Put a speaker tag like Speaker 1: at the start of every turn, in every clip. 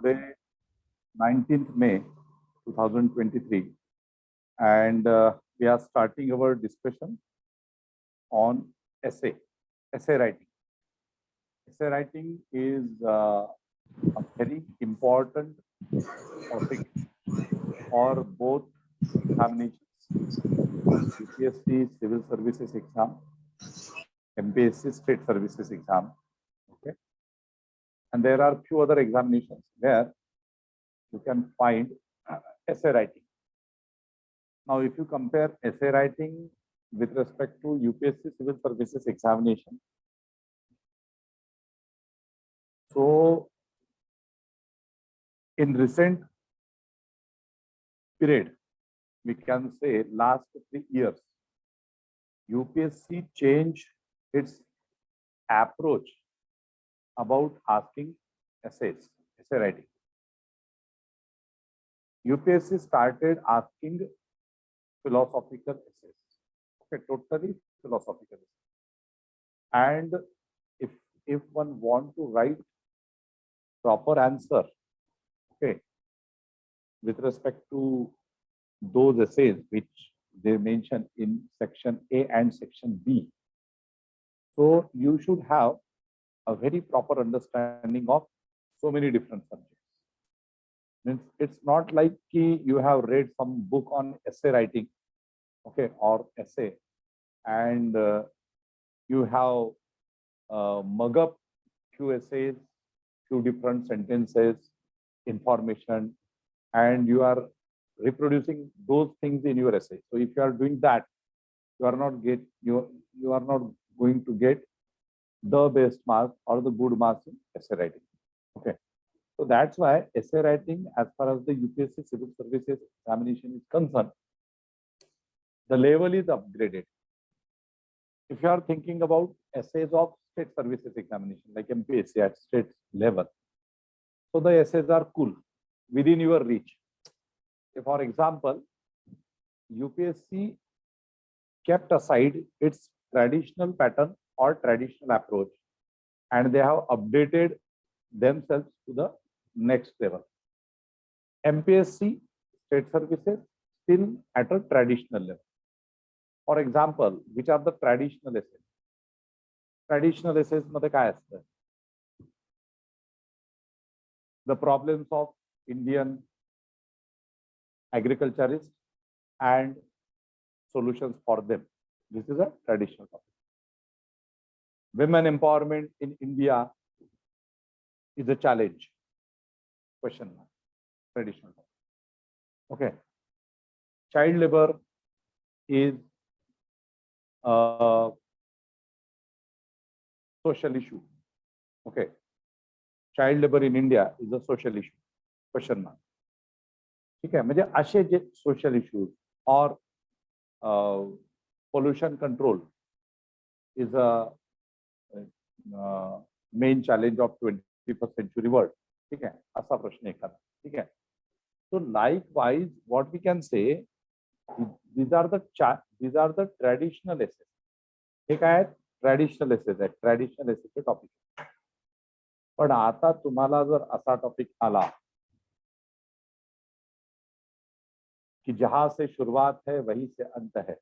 Speaker 1: today 19th May 2023, and we are starting our discussion on essay writing. Essay writing is a very important topic for both examinations, UPSC Civil Services exam, MPSC State Services exam. Okay, and there are few other examinations where you can find essay writing. Now, if you compare essay writing with respect to UPSC Civil Services examination, so in recent period, we can say last 3 years, UPSC changed its approach about asking essay writing. UPSC started asking philosophical essays. Okay, totally philosophical essays. And if one want to write proper answer, okay, with respect to those essays which they mention in section A and section B, so you should have a very proper understanding of so many different subjects. Means it's not like you have read some book on essay writing, okay, or essay, and you have mug up few essays, few different sentences, information, and you are reproducing those things in your essay. So if you are doing that, you are not going to get the best marks or the good marks in essay writing. Okay, so that's why essay writing, as far as the UPSC Civil Services examination is concerned, the level is upgraded. If you are thinking about essays of state services examination like MPSC at state level, so the essays are cool, within your reach. If, for example, UPSC kept aside its traditional pattern or traditional approach, and they have updated themselves to the next level. MPSC state services still at a traditional level. For example, which are the traditional essays? Traditional essays मध्ये काय असतं? The problems of Indian agriculturists and solutions for them. This is a traditional topic. Women empowerment in India is a challenge. Question mark. Traditional topic. Okay. Child labor is a social issue. Okay. Child labor in India is a social issue. Question mark. ठीक है, म्हणजे असे जे social issues or pollution control is a main challenge of 21st century world. ठीक है, असा प्रश्न एखादा. ठीक है. So likewise, what we can say, these are the traditional essays. हे काय आहेत? ट्रॅडिशनल एसेस आहेत. ट्रॅडिशनल एसेसचे टॉपिक. पण आता तुम्हाला जर असा टॉपिक आला कि जहां से शुरुआत है वहीं से अंत है,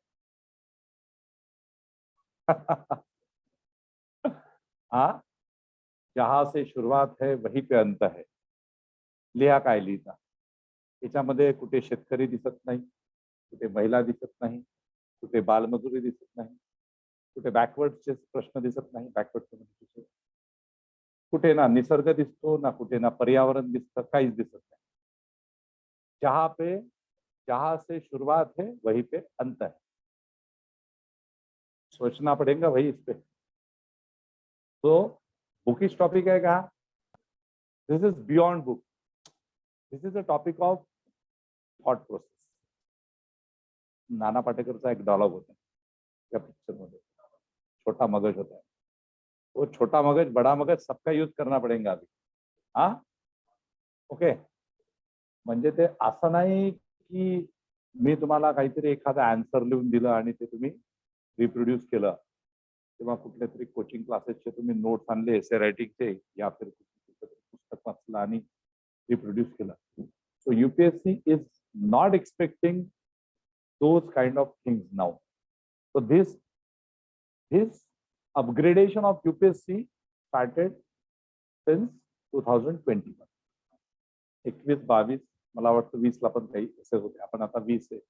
Speaker 1: हाँ, जहां से शुरुआत है वहीं पे अंत है. लिहा काय लिहिता? याच्यामध्ये कुठे शेतकरी दिसत नाही, कुठे महिला दिसत नाही, कुठे बालमजुरी दिसत नाही, कुठे बॅकवर्डचे प्रश्न दिसत नाही, बॅकवर्ड कुठे ना निसर्ग दिसतो, ना कुठे ना पर्यावरण दिसतं, काहीच दिसत नाही. जहां से शुरुआत है वहीं पे अंत है. सोचना पड़ेगा भाई इस पे. तो बुकिश टॉपिक है क्या? This is beyond book. This is a topic of thought process. Nana पाटेकरचा एक डायलॉग होता त्या पिक्चर मध्ये, छोटा मगज होता है. वो छोटा मगज बड़ा मगज सबका यूज करना पड़ेगा अभी. हाँ, ओके. म्हणजे ते असं नाही की मी तुम्हाला काहीतरी एखादा आन्सर लिहून दिलं आणि ते तुम्ही रिप्रोड्यूस केलं, किंवा कुठल्या तरी कोचिंग क्लासेसचे तुम्ही नोट्स आणले एसे रायटिंगचे, या फिर पुस्तक वाचलं आणि रिप्रोड्यूस केलं. So UPSC is not expecting those kind of things now. So this upgradation of UPSC started since 2021. 21-22 मला वाटतं 20 ला पण काही असे होते. आपण आता 20 आहे.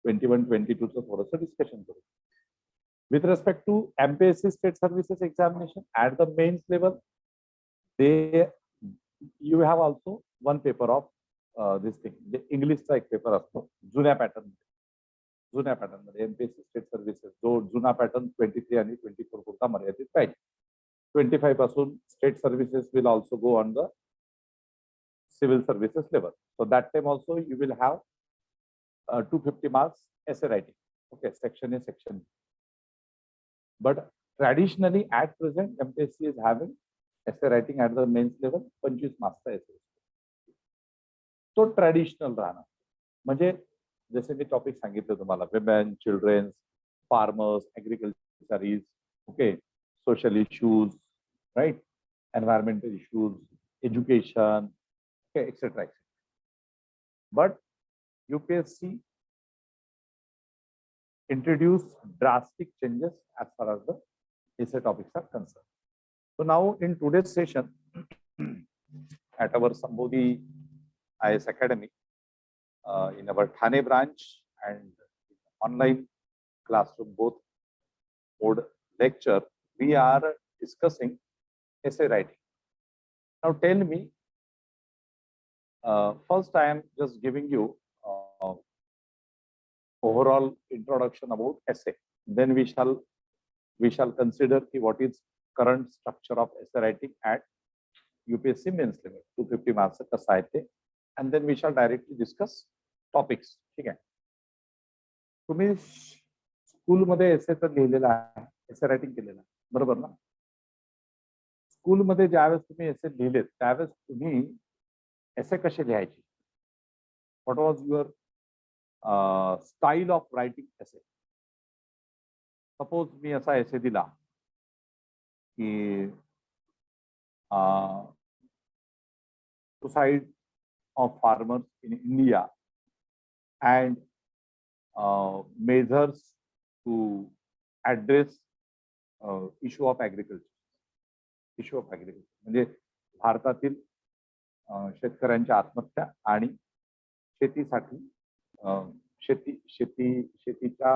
Speaker 1: 21-22 चं थोडंसं डिस्कशन करू. With respect to MPSC state services examination at the mains level, you have also one paper of this thing. The English चा एक पेपर असतो जुन्या पॅटर्न मध्ये MPSC स्टेट सर्व्हिसेस जो जुना पॅटर्न 23 आणि 24 पुरता मर्यादित राहील. 25 पासून state services will also go on the civil services level. So that time also you will have 250 marks essay writing. Okay, section A, section B. But traditionally at present MPSC is having essay writing at the mains level 25 marks essay. तो traditional राहणार. म्हणजे जसे मी topic सांगितलं तुम्हाला, women, childrens, farmers, agriculturist, okay, social issues, right, environmental issues, education, okay, etc. But UPSC introduced drastic changes as far as the essay topics are concerned. So now in today's session at our Sambodhi IAS Academy, in our THANE branch and online classroom both mode lecture, we are discussing essay writing. Now tell me, first I am just giving you overall introduction about essay. Then we shall consider what is current structure of essay writing at UPSC mains level 250 marks कसा आहे ते, and then we shall directly discuss topics. ठीक आहे. तुम्ही school मध्ये एसे तर लिहिलेला आहे, एसे रायटिंग केलेला आहे, बरोबर ना? स्कूल मध्ये ज्यावेळेस तुम्ही एसे लिहिलेत त्यावेळेस तुम्ही एसे कसे लिहायचे? What was your style of writing essay? Suppose मी असा एसे दिला की suicide of farmers in India and measures to address issue of agriculture. Issue of agriculture म्हणजे भारतातील शेतकऱ्यांच्या आत्महत्या आणि शेतीसाठी शेतीच्या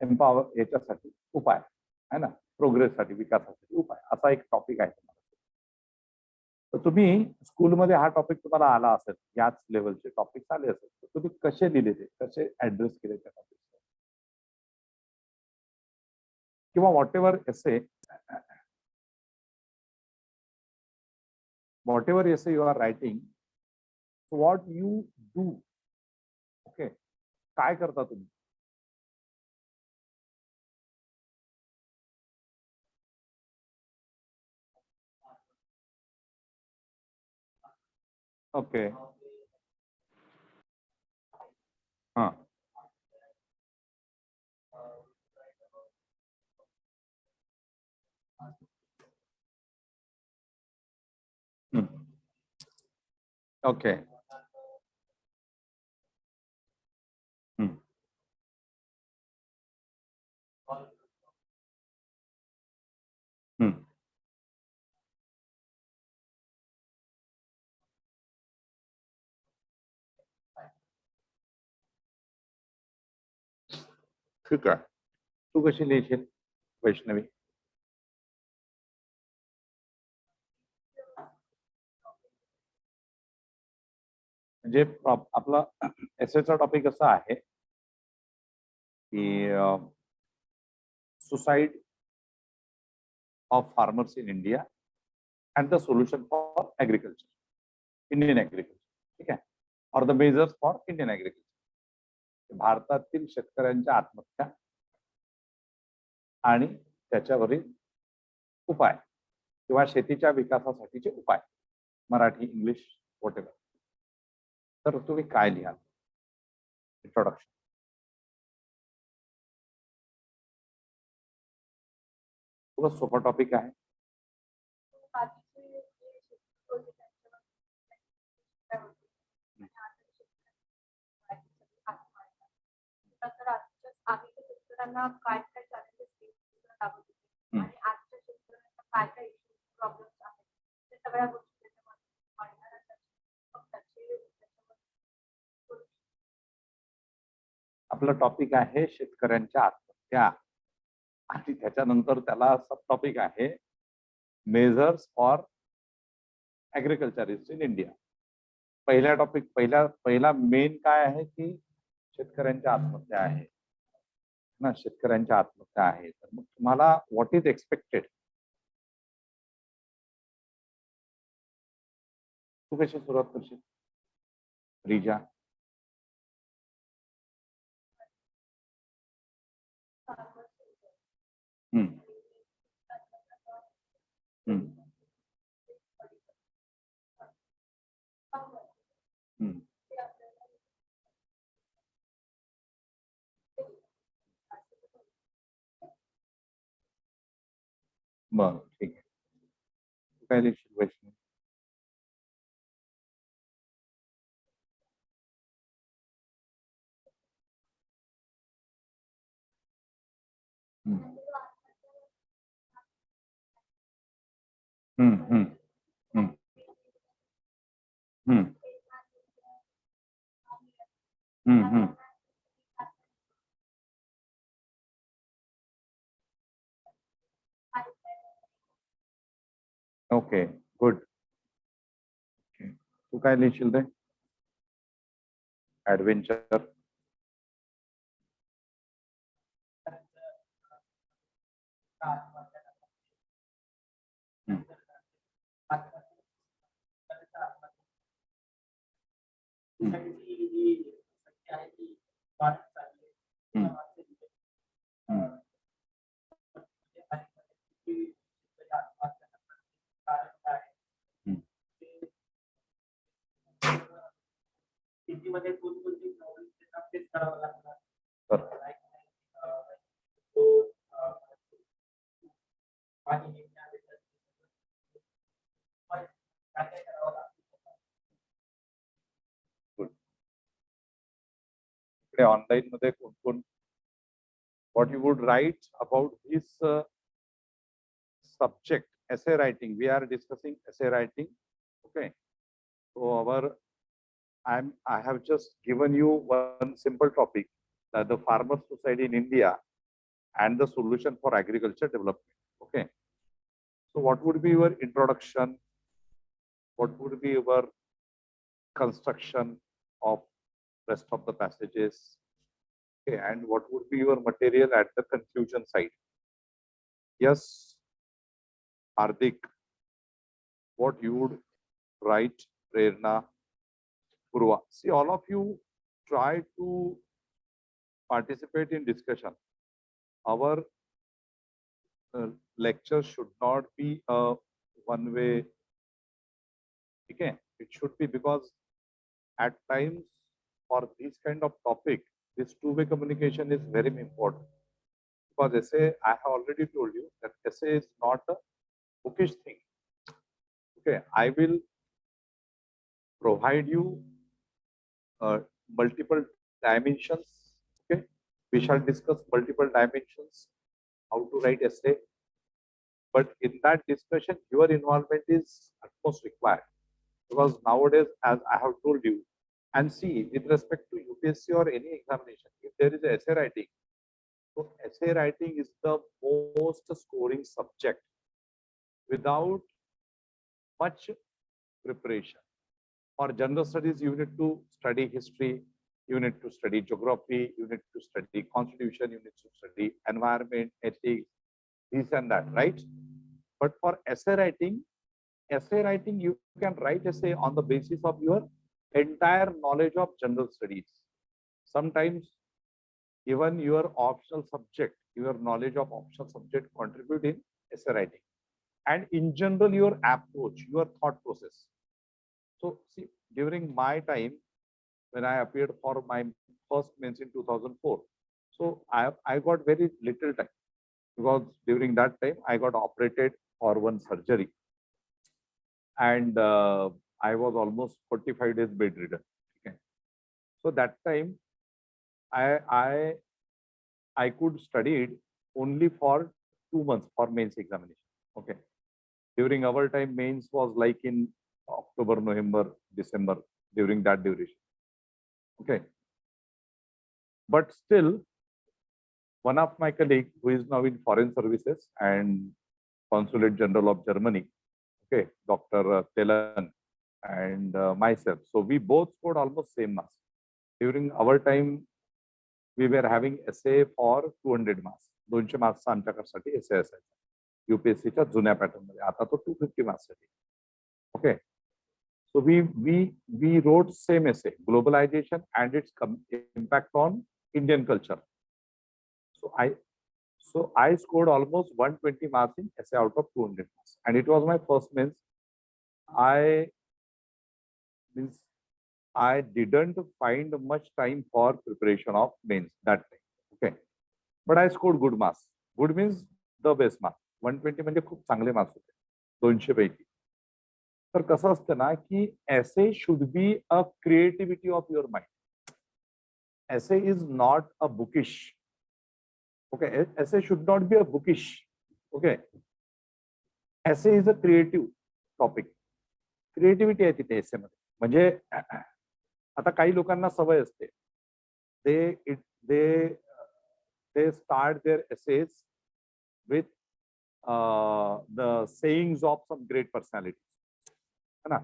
Speaker 1: एम्पॉवर याच्यासाठी उपाय आहे ना, प्रोग्रेससाठी, विकासासाठी उपाय, असा एक टॉपिक आहे. तर तुम्ही स्कूलमध्ये हा टॉपिक तुम्हाला आला असेल, याच लेवलचे टॉपिक्स आले असेल, तर तुम्ही कसे लिहिले ते, कसे ऍड्रेस केले त्या टॉपिक, किंवा whatever essay you are writing, what you do. Okay, काय करता तुम्ही? ओके, हां, ओके, ठीक आहे. तू कशी लिहिशील वैष्णवी? म्हणजे आपला एसेचा टॉपिक असा आहे की suicide of farmers in India and the solution for agriculture, Indian agriculture. ठीक आहे, or the measures for Indian agriculture. भारतातील शेतकऱ्यांच्या आत्महत्या आणि त्याच्यावरील उपाय किंवा शेतीच्या विकासासाठीचे उपाय, मराठी, इंग्लिश, व्हॉटेवर. तर तुम्ही काय लिहाल? इंट्रोडक्शन. खूपच सोपा टॉपिक आहे.
Speaker 2: करताना काय काय challenges face करत आहोत आणि आजच्या शेतकऱ्यांना काय काय issues problems आहेत ते सगळ्या गोष्टी त्याच्यामध्ये मांडणार आहेत.
Speaker 1: आपला टॉपिक आहे शेतकऱ्यांच्या आत्महत्या आणि त्याच्यानंतर त्याला सब टॉपिक आहे मेजर्स फॉर ऍग्रिकल्चरिस्ट इन इंडिया. पहिला टॉपिक पहिला मेन काय आहे की शेतकऱ्यांच्या आत्महत्या आहे ना, शेतकऱ्यांच्या आत्महत्या आहे. तर मग तुम्हाला व्हॉट इज एक्सपेक्टेड, तू कशी सुरुवात करशील रिजा? हम्म हम्म हम्म बरं ठीक आहे. काय लिहिशील वैष्णव? हम्म हम्म हम्म हम्म हम्म हम्म ओके गुड. तू काय लिहिशील रे? ऍडव्हेंचर.
Speaker 3: शेतीमध्ये कोणकोणती प्रॉब्लेम फेस करावं लागतात.
Speaker 1: ऑनलाईन मध्ये कोण कोण what you would write about this subject, essay writing. We are discussing essay writing. Okay, so I have just given you one simple topic, that the farmer society in India and the solution for agriculture development. Okay, so what would be your introduction? What would be your construction of rest of the passages? Okay, and what would be your material at the conclusion side? Yes, Hardik, what you would write, Prerna, Purva. See, all of you try to participate in discussion. Our lecture should not be a one-way. Okay, it should be, because at times for this kind of topic, this two-way communication is very important. Because essay, I have already told you that essay is not a bookish thing. Okay, I will provide you multiple dimensions. Okay, we shall discuss multiple dimensions, how to write essay. But in that discussion, your involvement is utmost required, because nowadays, as I have told you, and see, with respect to UPSC or any examination, if there is essay writing, so essay writing is the most scoring subject without much preparation. For general studies, you need to study history, you need to study geography, you need to study constitution, you need to study environment, ethics, this and that, right? But for essay writing, you can write essay on the basis of your entire knowledge of general studies. Sometimes even your optional subject, your knowledge of optional subject contribute in essay writing. And in general, your approach, your thought process. So see, during my time, when I appeared for my first mains in 2004, so I got very little time, because during that time I got operated for one surgery, and I was almost 45 days bedridden. Okay, so that time I I could study it only for 2 months for mains examination. Okay. During our time, mains was like in October, November, December, during that duration. Okay. But still, one of my colleagues who is now in foreign services and Consulate General of Germany, okay, Dr. Telan and myself. So we both scored almost same marks. During our time, we were having essay for 200 marks. 200 marks आमच्यासाठी essay असायचा. UPSC च्या जुन्या pattern मध्ये. आता तो 250 marks साठी. Okay. So we wrote same essay, globalization and its impact on Indian culture. So I scored almost 120 marks in essay out of 200 marks, and it was my first mains. I didn't find much time for preparation of mains that time. Okay, but I scored good marks. Good means the best marks. 120 म्हणजे खूप चांगले marks होते 200 पैकी. तर कसं असतं ना की essay should be a creativity of your mind. Essay is not a bookish. Okay, essay should not be a bookish. Okay, essay is a creative topic. Creativity आहे तिथे essay मध्ये. म्हणजे आता काही लोकांना सवय असते. They start their essays with the sayings of some great personalities. है ना?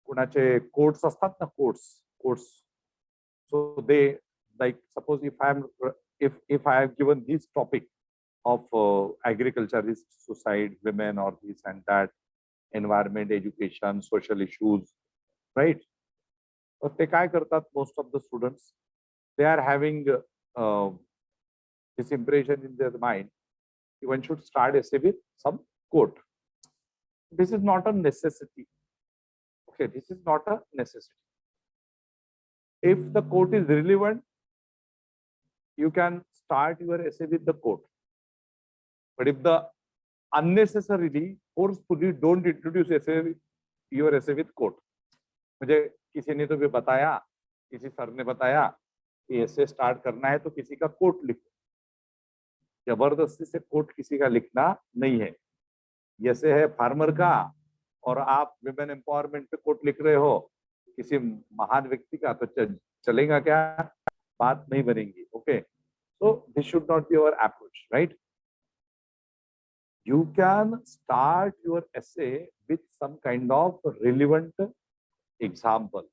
Speaker 1: कुणाचे quotes असतात ना, quotes. So they, like, suppose if I have given this topic of agriculturist suicide, women or this and that, environment, education, social issues, right? But they काय करतात, most of the students, they are having this impression in their mind. One should start essay with some quote. This is not a necessity. Okay, this is not a necessity. If the quote is relevant, you can start your essay with the quote. But if the unnecessarily, forcefully don't introduce your essay with quote. मुझे किसी ने तो भी बताया, किसी sir ने बताया कि essay start करना है तो किसी का quote लिखो. जबरदस्ती से quote किसी का लिखना नहीं है. ऐसे है फार्मर का और आप women empowerment पे quote लिख रहे हो किसी महान व्यक्ति का, तो चलेगा क्या? बात नहीं बनेगी. Okay, so this should not be our approach, right? You can start your essay with some kind of relevant example,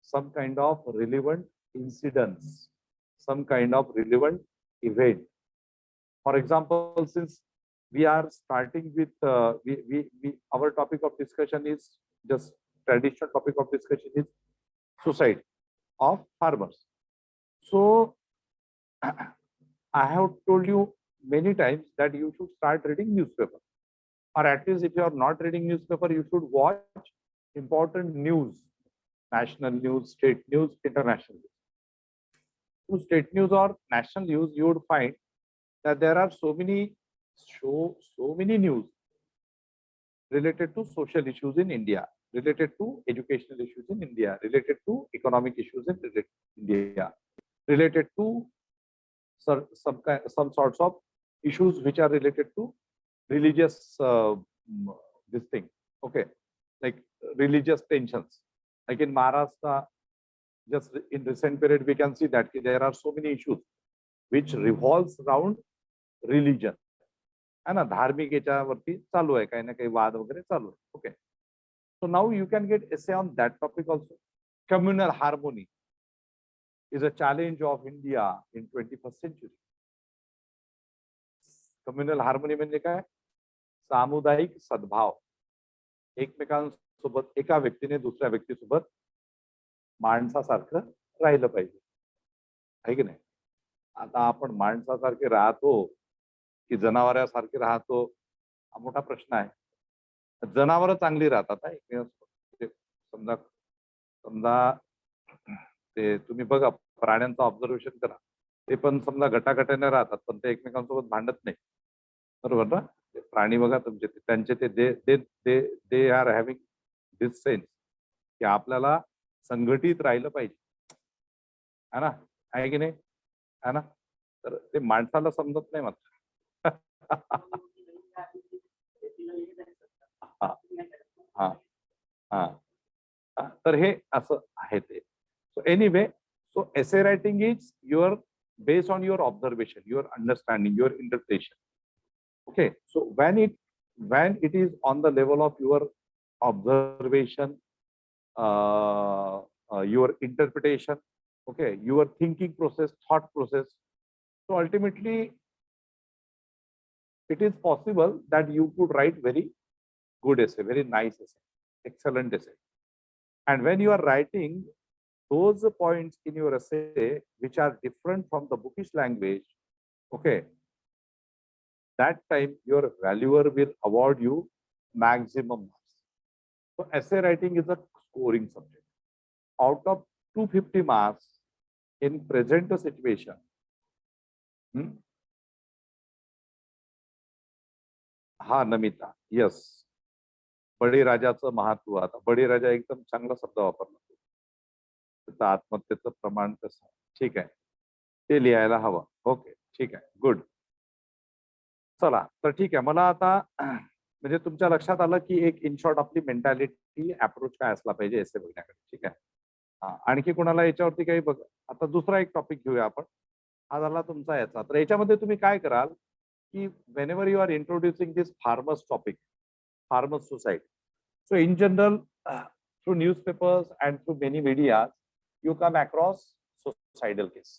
Speaker 1: some kind of relevant incidents, some kind of relevant event. For example, since we are starting with our topic of discussion is just traditional topic of discussion is suicide of farmers. So I have told you many times that you should start reading newspaper, or at least if you are not reading newspaper, you should watch important news, national news, state news, international news. To state news or national news, you would find that there are so many news related to social issues in India, related to educational issues in India, related to economic issues in India, related to some sorts of issues which are related to religious this thing. Okay, like religious tensions. Like in Maharashtra, just in recent period, we can see that there are so many issues which revolves around religion. है ना, धार्मिक याच्यावरती चालू आहे काही ना काही वाद वगैरे चालू आहे. Okay, so now you can get essay on that topic also. Communal harmony is a challenge of India in 21st century. Communal harmony म्हणजे काय? सामुदायिक सद्भाव. एकमेकांसोबत एका व्यक्तीने दुसऱ्या व्यक्तीसोबत माणसासारखं राहिलं पाहिजे, आहे की नाही? आता आपण माणसासारखे राहतो की जनावरांसारखे राहतो हा मोठा प्रश्न आहे. जनावर चांगली राहतात समजा समजा ते तुम्ही बघा प्राण्यांचं ऑब्झर्वेशन करा, ते पण समजा गटागटाने राहतात पण ते एकमेकांसोबत भांडत नाही, बरोबर ना? ते प्राणी बघा तुमचे त्यांचे ते आर हॅव्हिंग दिस सेन्स की आपल्याला संघटित राहिलं पाहिजे, है ना, आहे की नाही, है ना? तर ते माणसाला समजत नाही मात्र. हा हा हा, तर हे असं आहे ते. So anyway, so essay writing is your based on your observation, your understanding, your interpretation. Okay, so when it is on the level of your observation, your interpretation, okay, your thinking process, thought process, so ultimately it is possible that you could write very good essay, very nice essay, excellent essay. And when you are writing those points in your essay which are different from the bookish language, okay, that time your valuer will award you maximum marks. So essay writing is a scoring subject. Out of 250 marks in present situation, हा Namita, yes, बळीराजाचं महत्व. आता बळीराजा एकदम चांगला शब्द वापरला, त्याचं आत्महत्येचं प्रमाण कसं, ठीक आहे, ते लिहायला हवं. ओके, ठीक आहे, गुड. चला, तर ठीक आहे. मला आता म्हणजे तुमच्या लक्षात आलं की एक इन शॉर्ट आपली मेंटॅलिटी अप्रोच काय असला पाहिजे एसे बघण्याकडे. ठीक आहे. आणखी कोणाला याच्यावरती काही बघ. आता दुसरा एक टॉपिक घेऊया आपण. हा झाला तुमचा याचा. तर याच्यामध्ये तुम्ही काय कराल की whenever you are introducing this farmers topic, farmers society, so in general through newspapers and through many media you come across suicidal case.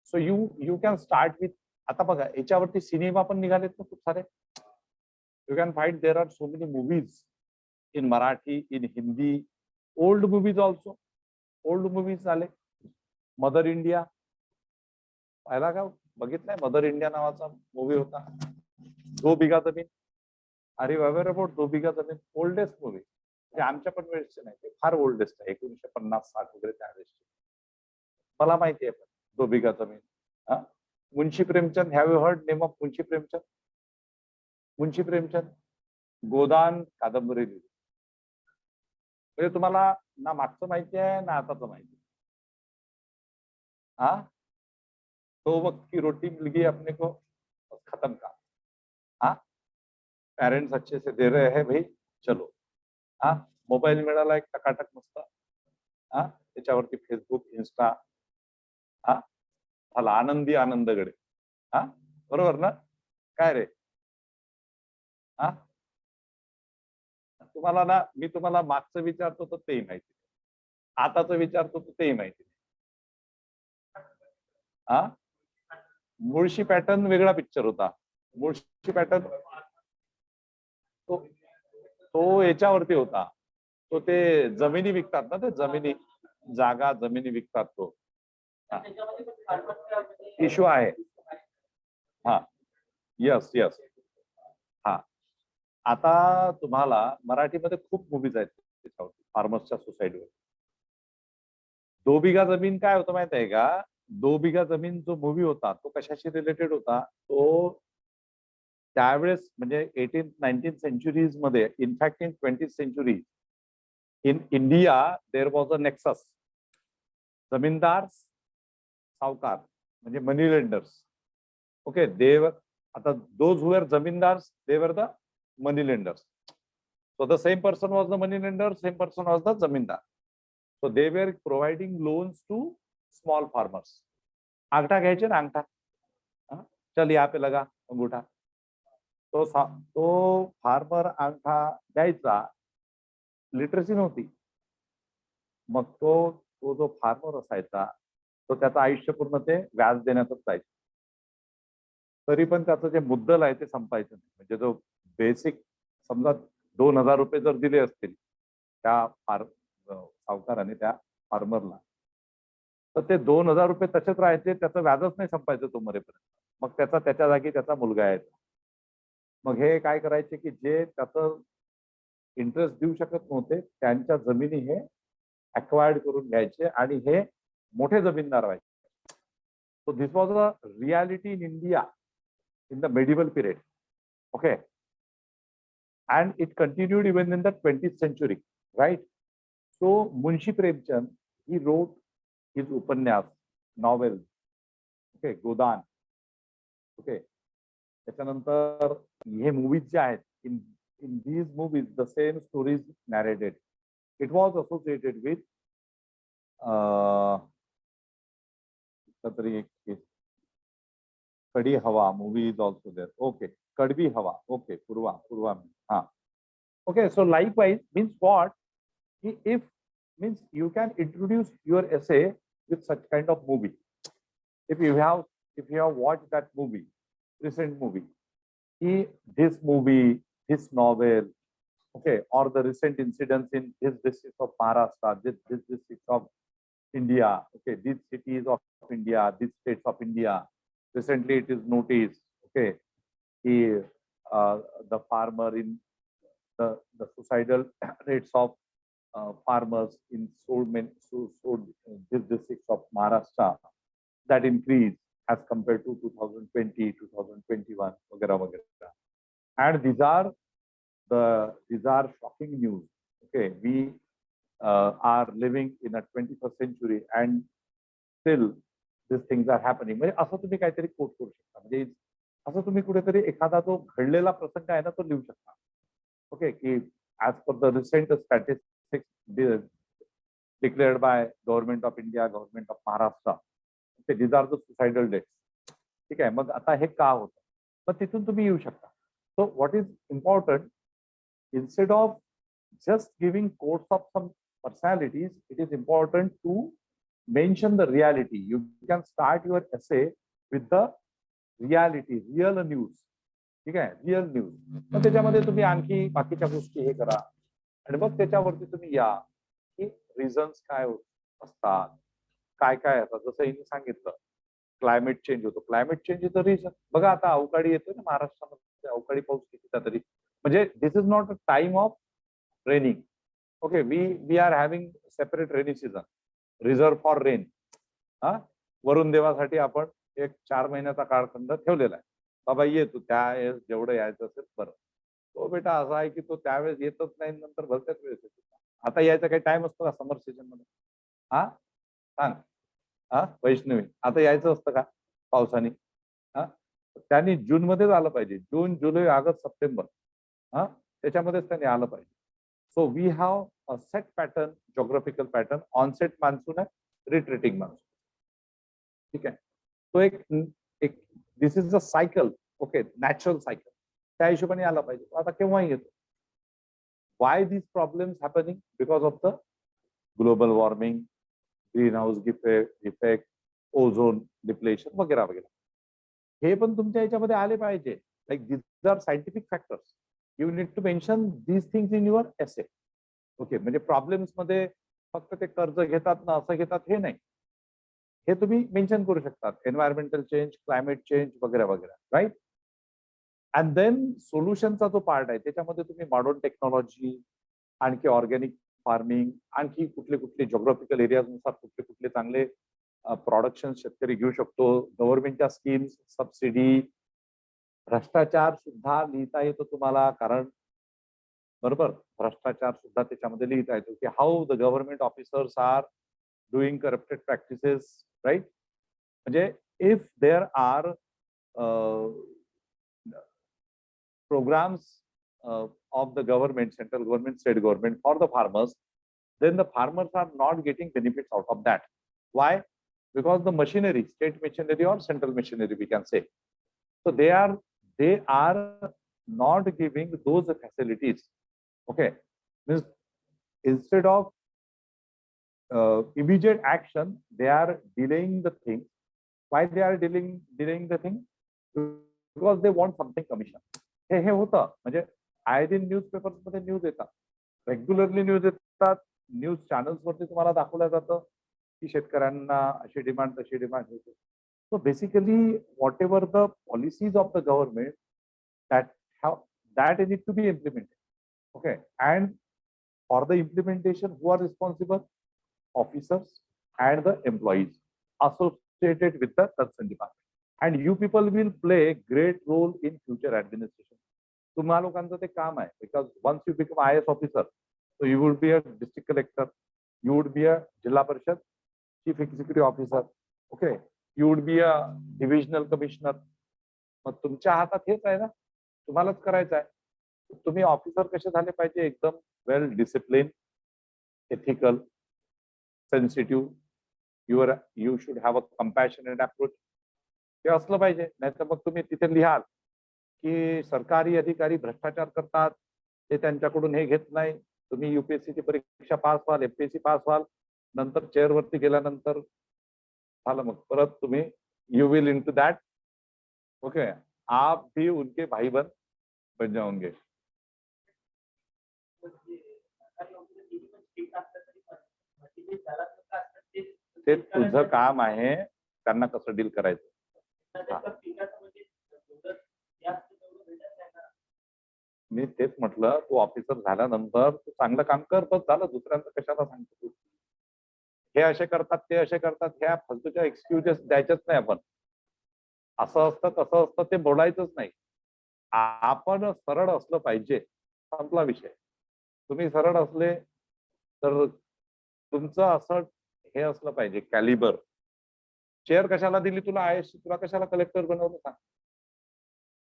Speaker 1: So you can start with, आता बघा याच्यावरती सिनेमा पण निघालेत ना खूप सारे. You can find there are so many movies in Marathi, in Hindi, old movies also. Old movies झाले. Mother India पाहिला का, बघितलाय? मदर इंडिया नावाचा मूवी होता. 2 बिघा जमीन. अरे अवेअर अबाउट 2 बिघा जमीन? Oldest movie. म्हणजे आमच्या पण वेळेसचे नाही, ते फार ओल्डेस्ट आहे, 1950-60 वगैरे त्यावेळेसचे. मला माहिती आहे पण 2 बिघा जमीन. Munshi Premchand, have you heard name of Munshi Premchand? Munshi Premchand Godan कादंबरी लिहिली. म्हणजे तुम्हाला ना मागचं माहिती आहे ना आताचं माहिती. हा, 2 वक्त की रोटी मिल गई अपने को, खत्म का. हाँ, पेरेंट्स अच्छे से दे रहे हैं भाई, चलो. हाँ, मोबाईल मिळाला एक टकाटक मस्त. हा, त्याच्यावरती फेसबुक, इंस्टा. हा, झाला आनंदी आनंदगडे. हा, बरोबर ना? काय रे? हा, तुम्हाला ना, मी तुम्हाला मागचं विचारतो तर तेही माहिती नाही, आताचं विचारतो तर तेही माहिती नाही. हा, मुळशी पॅटर्न वेगळा पिक्चर होता. मुळशी पॅटर्न तो याच्यावरती होता. तो ते जमिनी विकतात ना, ते जमिनी, जागा जमिनी विकतात. तो इश्यू आहे. हा, यस यस. हा, आता तुम्हाला मराठीमध्ये खूप मूवीज आहेत त्याच्यावरती, फार्मर्सच्या सोसायटीवर. 2 बिघा जमीन काय होतं माहित आहे का? 2 बिघा जमीन जो मूवी होता तो कशाशी रिलेटेड होता? तो त्यावेळेस म्हणजे 18th-19th centuries मध्ये, in fact in 20th century in India there was a nexus. Zamindar, सावकार म्हणजे मनी लेंडर्स. ओके, देवर, आता those who were zamindars, they were the money lenders. So the same person was the money lender, same person was the zamindar. So they were providing loans to small farmers. अंगठा घ्यायचे ना, अंगठा, चल यहाँ पे लगा अंगूठा. तो फार्मर अंगठा द्यायचा, लिटरसी नव्हती. मग तो जो फार्मर असायचा तो त्याचं आयुष्य पूर्ण ते व्याज देण्यातच जायचं. तरी पण त्याचं जे मुद्दल आहे ते संपायचं नाही. म्हणजे जो बेसिक, समजा 2000 रुपये जर दिले असतील त्या सावकाराने त्या फार्मरला, तर ते 2000 रुपये तसेच राहायचे, त्याचं व्याजच नाही संपायचं तो मरेपर्यंत. मग त्याच्या जागी त्याचा मुलगा यायचा. मग हे काय करायचे की जे त्याचं इंटरेस्ट देऊ शकत नव्हते त्यांच्या जमिनी हे अक्वायर्ड करून घ्यायचे आणि हे मोठे जमीनदार व्हायचे. So this was a reality in India in the medieval period. Okay, and it continued even in the 20th century, right? So Munshi Premchand, he wrote his upanyas, novels, okay, Godan, okay, त्याच्यानंतर हे movies जे आहेत, in in these movies the same stories narrated. It was associated with तरी एक case. Kadvi Hawa movie is also there. Okay, Kadvi Hawa. Okay, पूर्वा हा. Okay, so likewise means what? If means you can introduce your essay with such kind of movie. If you have watched that movie, recent movie, this movie, this novel, okay, or the recent incidents in this district of Maharashtra, this district of India, okay, these cities of India, these states of India. Recently, it is noticed, okay, the farmer in the suicidal rates of farmers in this districts of Maharashtra, that increase as compared to 2020, 2021, वगैरह वगैरह. And these are shocking news. Okay, we are living in a 21st century and still these things are happening. म्हणजे असं तुम्ही काहीतरी coat करू शकता. म्हणजे असं तुम्ही कुठेतरी एखादा जो घडलेला प्रसंग आहे ना तो लिहू शकता. Okay, as per the recent statistics declared by Government of India, Government of Maharashtra, okay, these are the suicidal deaths. ठीक आहे, मग आता हे का होतं? मग तिथून तुम्ही येऊ शकता. So what is important, instead of just giving quotes of some personalities, it is important to mention the reality. You can start your essay with the reality, real news. ठीक आहे, रिअल न्यूज. मग त्याच्यामध्ये तुम्ही आणखी बाकीच्या गोष्टी हे करा आणि मग त्याच्यावरती तुम्ही या की रिझन्स काय असतात, काय काय असतात. जसं हिने सांगितलं क्लायमेट चेंज होतो. Climate change is the reason. बघा आता अवकाळी येतोय ना महाराष्ट्रामध्ये, अवकाळी पाऊस कितीचा तरी. म्हणजे this is not a time of raining. Okay, we are having separate rainy season, reserve for rain. हा, वरुण देवासाठी आपण एक 4 महिन्याचा कालखंड ठेवलेला आहे. बाबा ये तू त्यावेळेस जेवढं यायचं असेल बरं. तो बेटा असा आहे की तो त्यावेळेस येतच नाही, नंतर भलत्याच वेळेस येतो. आता यायचा काही टाइम असतो का समर सीझन मध्ये? हा सांग. हा वैष्णवी, आता यायचं असतं का पावसाने? हा, त्यांनी जून मध्येच आलं पाहिजे. जून, जुलै, ऑगस्ट, सप्टेंबर, हा त्याच्यामध्येच त्यांनी आलं पाहिजे. So we have a set pattern, geographical pattern. Onset monsoon आहे, रिट्रीटिंग मान्सून. ठीक आहे, तो एक this is a cycle. Okay, natural cycle. त्या हिशोबाने आला पाहिजे. आता केव्हाही येतो. Why these problems happening? Because of the global warming, greenhouse effect, ozone depletion वगैरे वगैरे. हे पण तुमच्या याच्यामध्ये आले पाहिजे. Like these are scientific factors. You need to mention these things in your essay. Okay, म्हणजे प्रॉब्लेम्स मध्ये फक्त ते कर्ज घेतात ना असं घेतात हे नाही. हे तुम्ही मेन्शन करू शकतात. एन्व्हायरमेंटल चेंज, क्लायमेट चेंज वगैरे वगैरे, राईट. अँड देन सोल्युशनचा जो पार्ट आहे त्याच्यामध्ये तुम्ही मॉडर्न टेक्नॉलॉजी, आणखी ऑर्गॅनिक फार्मिंग, आणखी कुठले कुठले ज्योग्राफिकल एरियानुसार कुठले कुठले चांगले प्रोडक्शन शेतकरी घेऊ शकतो, गव्हर्नमेंटच्या स्कीम्स, सबसिडी, भ्रष्टाचार सुद्धा लिहिता येतो तुम्हाला. कारण बरोबर भ्रष्टाचार सुद्धा त्याच्यामध्ये लिहिता येतो की how the government officers are doing corrupted practices, right. म्हणजे if there are programs of the government, central government, state government for the farmers, then the farmers are not getting benefits out of that. Why? Because the machinery, state machinery or central machinery, we can say, so they are not giving those facilities. Okay, means instead of immediate action, they are delaying the thing. Why they are delaying the thing? Because they want something commission. हे होतं. म्हणजे I दिन news papers मध्ये news येतात, regularly news येतात. News channels वरती तुम्हाला दाखवलं जातं की शेतकऱ्यांना अशी डिमांड, तशी डिमांड होते. So basically what ever the policies of the government that need to be implemented. Okay, and for the implementation, who are responsible? Officers and the employees associated with the concerned department. And you people will play a great role in future administration. तुम्हा लोकांचं ते काम आहे. Because once you become IAS officer, so you would be a district collector, you would be a Jilla Parishad chief executive officer, okay, you would be a divisional commissioner, मग तुमच्या हातात हेच आहे ना, तुम्हालाच करायचं आहे. तुम्ही ऑफिसर कसे झाले पाहिजे, एकदम well discipline, ethical, sensitive, you should have a compassionate approach, हे असलं पाहिजे. नाही तर मग तुम्ही तिथे लिहाल की सरकारी अधिकारी भ्रष्टाचार करतात, ते त्यांच्याकडून हे घेत नाही. तुम्ही UPSC ची परीक्षा पास व्हाल, MPSC पास व्हाल, नंतर चेअरवरती गेल्यानंतर झालं मग परत तुम्ही you will in to that. Okay, आप भी उनके भाई बन जाओगे.
Speaker 3: म्हणजे सरकारी ऑफिसर किती पण स्ट्रिक्ट असलं तरी पण म्हणजे जे दलाल असतात
Speaker 1: ते तुझं काम आहे त्यांना कसं डील करायचं. मी तेच म्हटलं, तू ऑफिसर झाल्यानंतर तू चांगलं काम कर, बस झालं. दुसऱ्यांचं कशाला सांगतो तू. हे असे करतात, ते असे करतात, ह्या फालतूच्या एक्सक्युजेस द्यायच्याच नाही आपण. असं असतं तसं असतं ते बोलायचंच नाही. आपण सरळ असलं पाहिजे, संपला विषय. तुम्ही सरळ असले तर तुमचं असं हे असलं पाहिजे कॅलिबर. चेअर कशाला दिली तुला IAS, तुला कशाला कलेक्टर बनवलं सांग.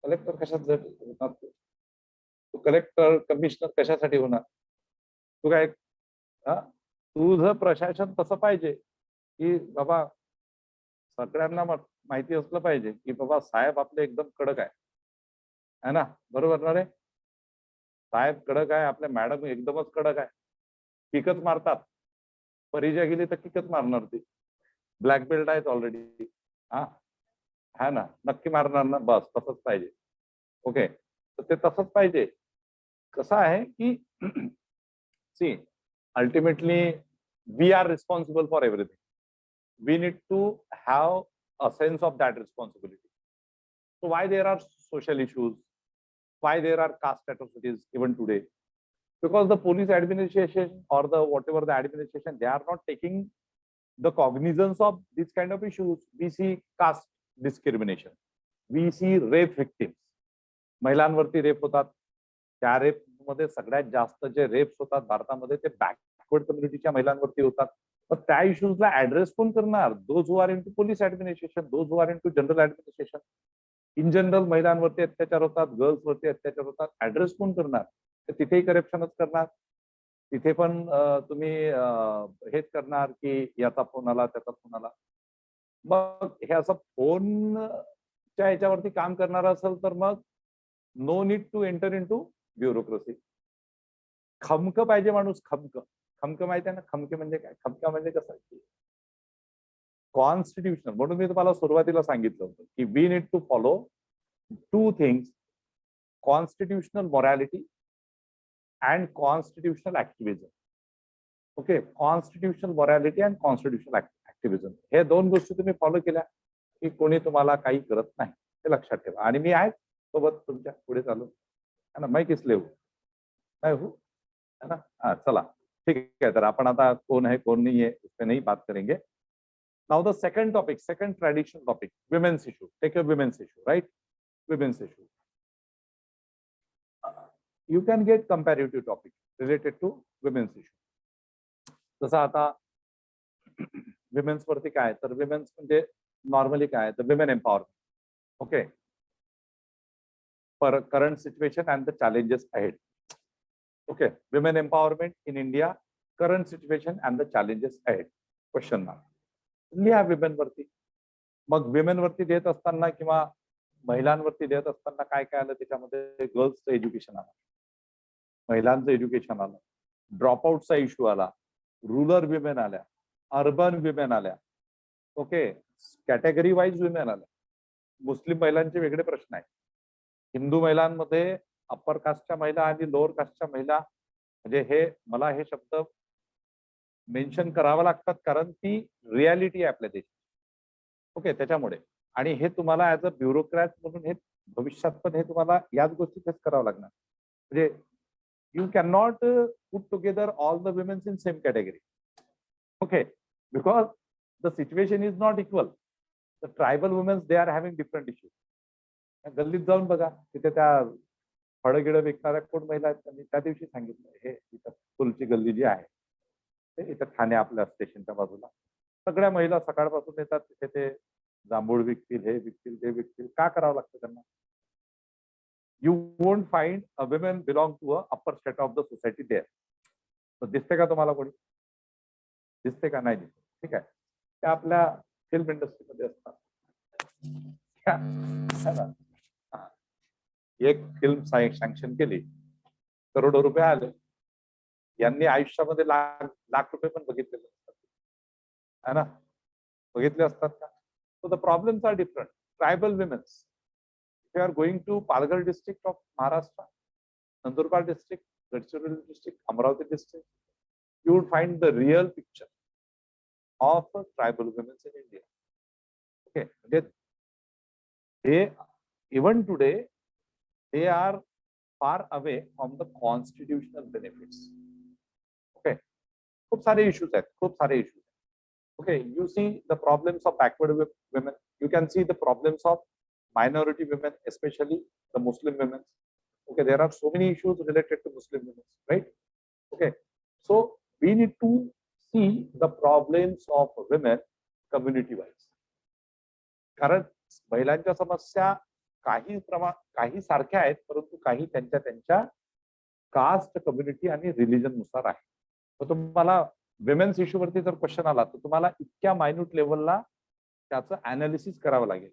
Speaker 1: कलेक्टर कशात होणार तू कलेक्टर कमिशनर कशासाठी होणार. तू काय तुझं प्रशासन तसं पाहिजे की बाबा सगळ्यांना माहिती असलं पाहिजे की बाबा साहेब आपले एकदम कडक आहे ना, बरोबर ना रे. साहेब कडक आहे, आपल्या मॅडम एकदमच कडक आहे, किकच मारतात. परिचय गेली तर किकच मारणार ती. ब्लॅक बेल्ट आहेत ऑलरेडी. हा ना, नक्की मारणार ना, बस तसंच पाहिजे. ओके, तर ते तसंच पाहिजे. कसं आहे की see ultimately we are responsible for everything. We need to have a sense of that responsibility. So why there are social issues, why there are caste atrocities even today? Because the police administration or the whatever the administration, they are not taking the cognizance of these kind of issues. We see caste discrimination, we see rape victims. महिलांवरती rape होतात. त्या rape मध्ये सगळ्यात जास्त जे wraps होतात भारतामध्ये ते बॅकवर्ड कम्युनिटीच्या महिलांवरती होतात. मग त्या इश्यूजला ऍड्रेस कोण करणार. Those who are into police administration, those who are into general administration. In general महिलांवरती अत्याचार होतात, गर्ल्सवरती अत्याचार होतात, ऍड्रेस कोण करणार. तर तिथेही करप्शनच करणार. तिथे पण तुम्ही हेच करणार की याचा फोन आला त्याचा फोन आला. मग हे असं फोनच्या याच्यावरती काम करणार असेल तर मग no need to enter into bureaucracy. खमक पाहिजे माणूस. खमक माहिती आहे ना, खमके म्हणजे काय. खमका म्हणजे कसं कॉन्स्टिट्यूशनल. म्हणून मी तुम्हाला सुरुवातीला सांगितलं होतं की we need to follow two things, constitutional morality and constitutional activism. Okay, constitutional morality and constitutional activism, हे दोन गोष्टी तुम्ही फॉलो केल्या की कोणी तुम्हाला काही करत नाही, हे लक्षात ठेवा. आणि मी आहे सोबत तुमच्या पुढे चालू है ना. मैं किस लिए हूँ, मैं हूँ, है ना. हाँ चला ठीक है. तर आपण आता कौन है कौन नहीं है इस पे नहीं बात करेंगे. Now the second topic, second traditional topic, women's issue. Take a women's issue, right. Women's issue. You can get comparative topic related to women's issue. जसं आता विमेन्स वरती काय, तर विमेन्स म्हणजे नॉर्मली काय, तर women empowerment. Okay, for current situation and the challenges ahead. Okay, women empowerment in India, current situation and the challenges ahead. Question mark. लिहा women वरती. मग विमेन वरती देत असताना किंवा महिलांवरती देत असताना काय काय आलं त्याच्यामध्ये. गर्ल्सचं एज्युकेशन आलं, महिलांचं एज्युकेशन आलं, ड्रॉपआउटचा इश्यू आला, रुरल विमेन आल्या, अर्बन विमेन आल्या. ओके, कॅटेगरी वाईज विमेन आल्या. मुस्लिम महिलांचे वेगळे प्रश्न आहेत. हिंदू महिलांमध्ये अप्पर कास्टच्या महिला आणि लोअर कास्टच्या महिला, म्हणजे हे मला हे शब्द मेन्शन करावा लागतात कारण ती रियालिटी आहे आपल्या देशात. ओके, त्याच्यामुळे. आणि हे तुम्हाला ऍज अ ब्युरोक्रॅट म्हणून हे भविष्यात पण हे तुम्हाला याच गोष्टी फेस करावं लागणार. म्हणजे you can not put together all the women in same category. Okay, because the situation is not equal. The tribal women's they are having different issues. गल्लीत जाऊन बघा, तिथे त्या फळं गिळं विकणाऱ्या कोण महिला आहेत. त्यांनी त्या दिवशी सांगितलं, हे इथं फुलची गल्ली जी आहे ते इथं ठाणे आपल्या स्टेशनच्या बाजूला, सगळ्या महिला सकाळपासून येतात तिथे. ते जांभूळ विकतील, हे विकतील, ते विकतील. का करावं लागतं त्यांना? You won't find a women belong to a upper state of the society there. दिसते का तुम्हाला कोणी? दिसते का? नाही दिसते. ठीक आहे. ते आपल्या फिल्म इंडस्ट्रीमध्ये असतात. एक फिल्म सँक्शन केली, करोडो रुपये आले. यांनी आयुष्यामध्ये लाख रुपये पण बघितलेले असतात, है ना? बघितले असतात का? So the problems are different. Tribal women's, if you are going to Palghar district of Maharashtra, Nandurbar district, Gadchiroli district, Amravati district, you would find the real picture of tribal women in India. Okay, they even today they are far away from the constitutional benefits. Okay, खूप सारे issues आहेत, खूप सारे issues. Okay, you see the problems of backward women. You can see the problems of minority women, especially the Muslim women. Okay, there are so many issues related to Muslim women, right? Okay, so we need to see the problems of women community wise. कारण महिलांच्या समस्या काही सारख्या आहेत, परंतु काही त्यांच्या caste, community आणि रिलीजन नुसार आहे. तर तुम्हाला विमेन्स इश्यू वरती जर क्वेश्चन आला तर तुम्हाला इतक्या मायन्यूट लेवलला त्याचं अनालिसिस करावं लागेल.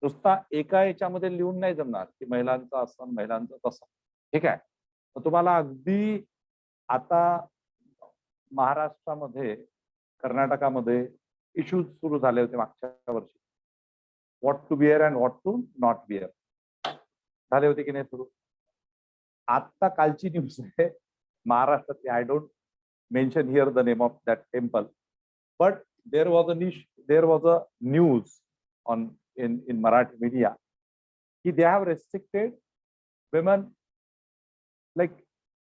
Speaker 1: नुसता एका याच्यामध्ये लिहून नाही जमणार की महिलांचं असं, महिलांचं तसं. ठीक आहे. तर तुम्हाला अगदी आता महाराष्ट्रामध्ये, कर्नाटकामध्ये इश्यूज सुरू झाले होते मागच्या वर्षी. What to bear and what to not bear झाले होते की नाही सुरू? आता कालची न्यूज आहे महाराष्ट्रातली. I don't mention here the name of that temple, but there was a news on in Marathi media. They have restricted women. Like,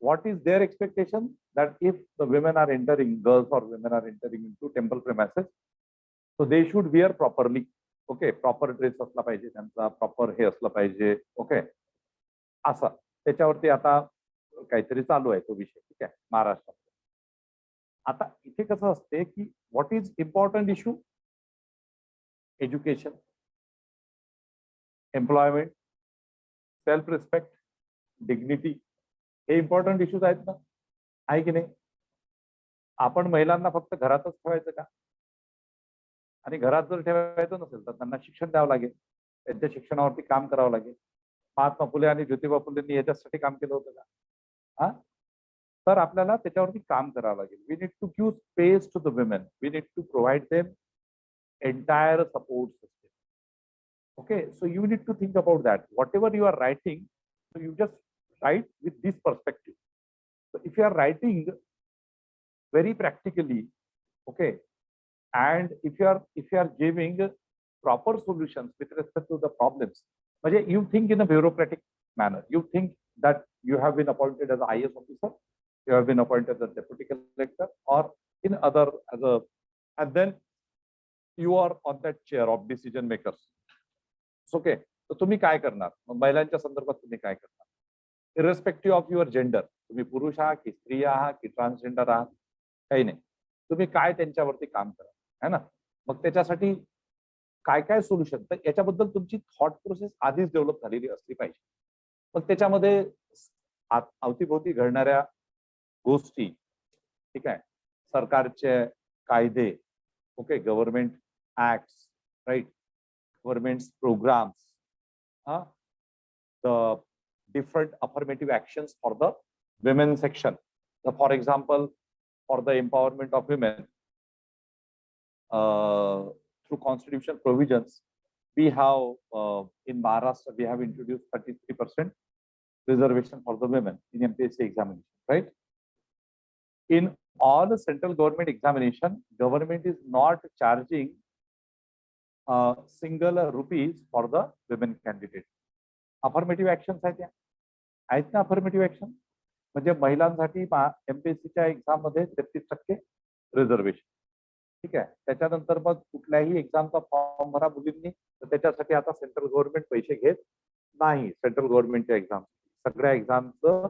Speaker 1: what is their expectation? That if the women are entering, girls or women are entering into temple premises, so they should wear properly. Okay, proper dress असला पाहिजे त्यांचा, proper हे असला पाहिजे. Okay, असं त्याच्यावरती आता काहीतरी चालू आहे तो विषय. ठीक आहे, महाराष्ट्रात. आता इथे कसं असते की what is important issue? Education, employment, self respect, dignity, हे इम्पॉर्टंट इश्यूज आहेत ना, आहे की नाही? आपण महिलांना फक्त घरातच ठेवायचं का? आणि घरात जर ठेवायचं नसेल तर त्यांना शिक्षण द्यावं लागेल, त्यांच्या शिक्षणावरती काम करावं लागेल. महात्मा फुले आणि ज्योतिबा फुलेंनी याच्यासाठी काम केलं होतं का? हा, तर आपल्याला त्याच्यावरती काम करावं लागेल. We need to give space to the women. We need to provide them entire support system. Okay, so you need to think about that. Whatever you are writing, so you just write with this perspective. So if you are writing very practically, okay, and if you are giving proper solutions with respect to the problems, you think in a bureaucratic manner. You think that you have been appointed as an IAS officer, you have been appointed as a deputy collector, or in other and then you are on that chair of decision makers. Okay, तर तुम्ही काय करणार? महिलांच्या संदर्भात तुम्ही काय करणार? Irrespective of your gender, तुम्ही पुरुष आहात की स्त्री आहात की ट्रान्सजेंडर आहात, काही नाही, तुम्ही काय त्यांच्यावरती काम करा, है ना? मग त्याच्यासाठी काय काय सोल्युशन, तर याच्याबद्दल तुमची थॉट प्रोसेस आधीच डेव्हलप झालेली असली पाहिजे. मग त्याच्यामध्ये अवतीभोवती घडणाऱ्या गोष्टी, ठीक आहे, सरकारचे कायदे, okay, government acts, right, government programs, the different affirmative actions for the women section. So for example, for the empowerment of women, through constitutional provisions, we have in Maharashtra we have introduced 33% reservation for the women in MPSC examination, right? In all the central government examination, government is not charging single rupees for the women candidate. Affirmative actions आहेत ना, affirmative action म्हणजे महिलांसाठी MPSCच्या exam मध्ये 33% reservation. ठीक आहे. त्याच्यानंतर मग कुठल्याही एक्झामचा फॉर्म भरा मुलींनी, तर त्याच्यासाठी आता सेंट्रल गव्हर्नमेंट पैसे घेत नाही. सेंट्रल गव्हर्नमेंटच्या एक्झाम, सगळ्या एक्झामचं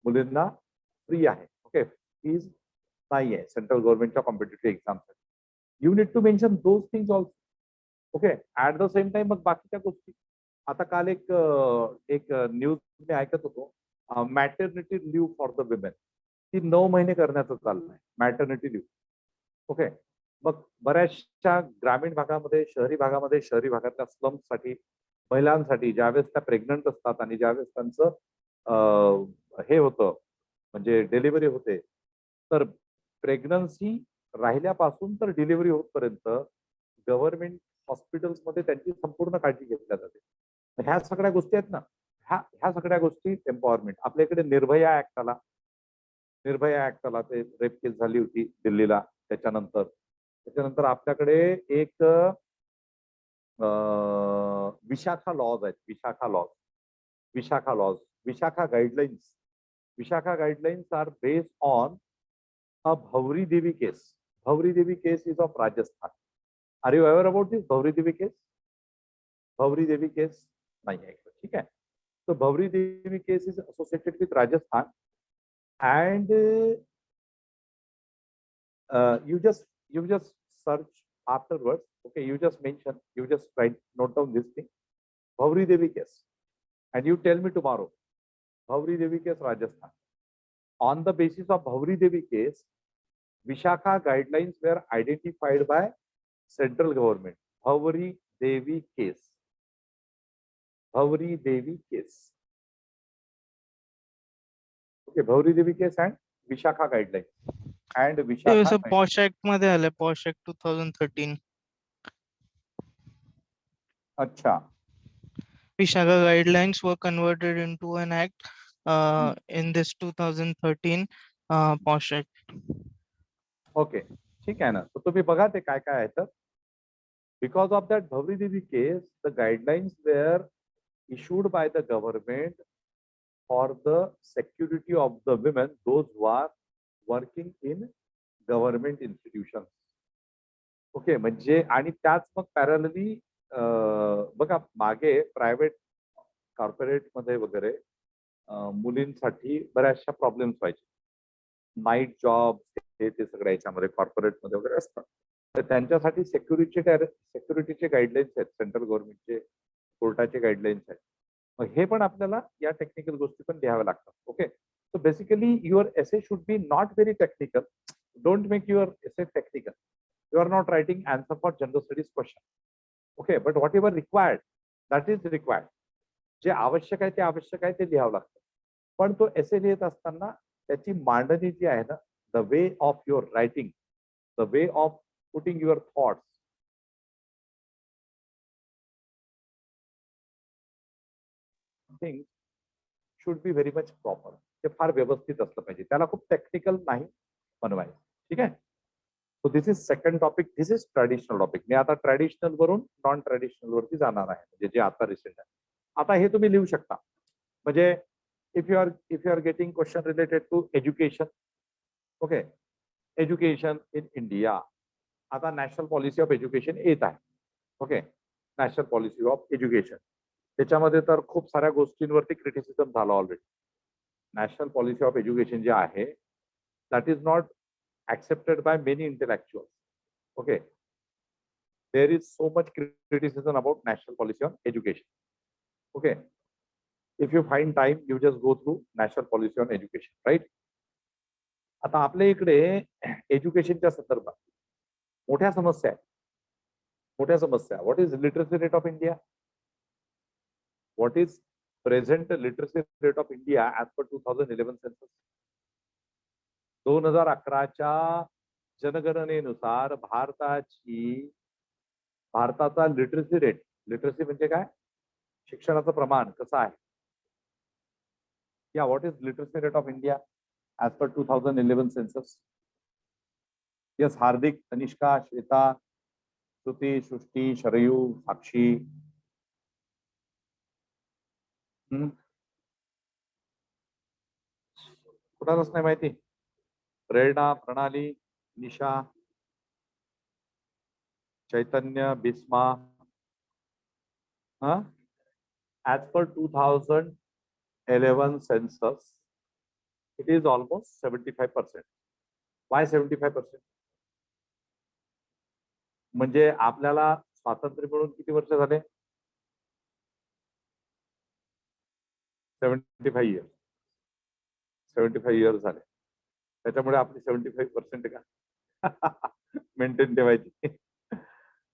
Speaker 1: मुलींना फ्री आहे. ओके, फीज नाही आहे सेंट्रल गव्हर्नमेंटच्या कॉम्पिटेटिव्ह एक्झामसाठी. You need to mention those things also. Okay. At the same time मग बाकीच्या गोष्टी, आता काल एक न्यूज मी ऐकत होतो, maternity leave for the women, ती 9 महिने करण्याचं चाललंय मॅटर्निटी लिव्ह. ओके. मग बऱ्याचशा ग्रामीण भागामध्ये, शहरी भागामध्ये, शहरी भागातल्या स्लम्ससाठी, महिलांसाठी ज्यावेळेस त्या प्रेग्नंट असतात आणि ज्यावेळेस त्यांचं हे होतं म्हणजे डिलिव्हरी होते, तर प्रेग्नन्सी राहिल्यापासून तर डिलिव्हरी होतपर्यंत गव्हर्नमेंट हॉस्पिटल्समध्ये त्यांची संपूर्ण काळजी घेतल्या जाते. ह्या सगळ्या गोष्टी आहेत ना, ह्या सगळ्या गोष्टी एम्पॉवरमेंट. आपल्या इकडे निर्भया ऍक्ट आला, ते रेप केस झाली होती दिल्लीला. त्याच्यानंतर आपल्याकडे एक विशाखा लॉज आहेत, Vishakha guidelines are based on a Bhanwari Devi case. Bhanwari Devi case is of Rajasthan. Are you aware about this Bhanwari Devi case? Bhanwari Devi केस नाही आहे, ठीक आहे. So Bhavri Devi case is associated with Rajasthan, and you just search afterwards. Okay, you just note down this thing, Bhavri Devi case, and you tell me tomorrow, Bhavri Devi case Rajasthan. On the basis of Bhavri Devi case, Vishakha guidelines were identified by central government. Bhavri Devi case. Okay, Bhavri Devi case and Vishakha guidelines. And Vishakha.
Speaker 4: Posh act मध्ये आलं, posh act 2013.
Speaker 1: अच्छा.
Speaker 4: Vishakha guidelines were converted into an act in this 2013 POSH Act.
Speaker 1: Okay, ठीक आहे ना. तर तुम्ही बघा ते काय काय आहे तर. Because of that Bhavri Devi case, the guidelines were issued by the government for the security of the women, those who are working in government institutions. Okay, म्हणजे आणि त्याच मग पॅरलली बघा मागे प्रायव्हेट कॉर्पोरेट मध्ये वगैरे मुलींसाठी बऱ्याचशा प्रॉब्लेम्स व्हायचे. नाईट जॉब हे ते सगळ्या याच्यामध्ये कॉर्पोरेट मध्ये वगैरे असतात. तर त्यांच्यासाठी सिक्युरिटीचे गाईडलाईन्स आहेत, सेंट्रल गव्हर्नमेंटचे, कोर्टाचे गाईडलाईन्स आहेत. मग हे पण आपल्याला या टेक्निकल गोष्टी पण घ्याव्या लागतात. Okay. So basically your essay should be not very technical. Don't make your essay technical. You are not writing answer for general studies question. Okay, but whatever required, that is required. जे आवश्यक आहे ते आवश्यक आहे ते लिहावं लागतं. पण तो एसे लिहित असताना त्याची मांडणी जी आहे ना, the way of your writing, the way of putting your thoughts, thing should be very much proper. ते फार व्यवस्थित असलं पाहिजे, त्याला खूप टेक्निकल नाही बनवायचं. ठीक आहे. So this is second topic. This is traditional topic. मी आता ट्रॅडिशनल वरून नॉन ट्रॅडिशनल वरती जाणार आहे, म्हणजे जे आता रिसेंट आहे. आता हे तुम्ही लिहू शकता. म्हणजे if you are getting question related to education. Okay, education in India. आता नॅशनल पॉलिसी ऑफ एज्युकेशन येत आहे. Okay, national policy of education. त्याच्यामध्ये तर खूप साऱ्या गोष्टींवरती क्रिटिसिझम झालं already. National policy of education जे आहे, that is not accepted by many intellectuals. Okay, there is so much criticism about national policy on education. Okay, if you find time, you just go through national policy on education, right? आता आपल्या इकडे एज्युकेशनच्या संदर्भात मोठ्या समस्या आहेत. What is literacy rate of India? What is present literacy rate of India as per 2011 census? 2011च्या जनगणनेनुसार भारताचा लिटरसी रेट, लिटरसी म्हणजे काय, शिक्षणाचं प्रमाण कसं आहे? या what is literacy rate of India as per 2011 census? Yes, Hardik, Tanishka, Shweta, Shruti, Srishti, Sharayu, Sakshi. कुणालाच नाही माहिती? प्रेरणा, प्रणाली, निशा, चैतन्य, Bisma. As per 2011 census, it is almost 75%. Why 75%? म्हणजे आपल्याला स्वातंत्र्य मिळून किती वर्ष झाले? 75 इयर्स. 75 इयर्स झाले. त्याच्यामुळे आपली 75% का मेंटेन ठेवायची.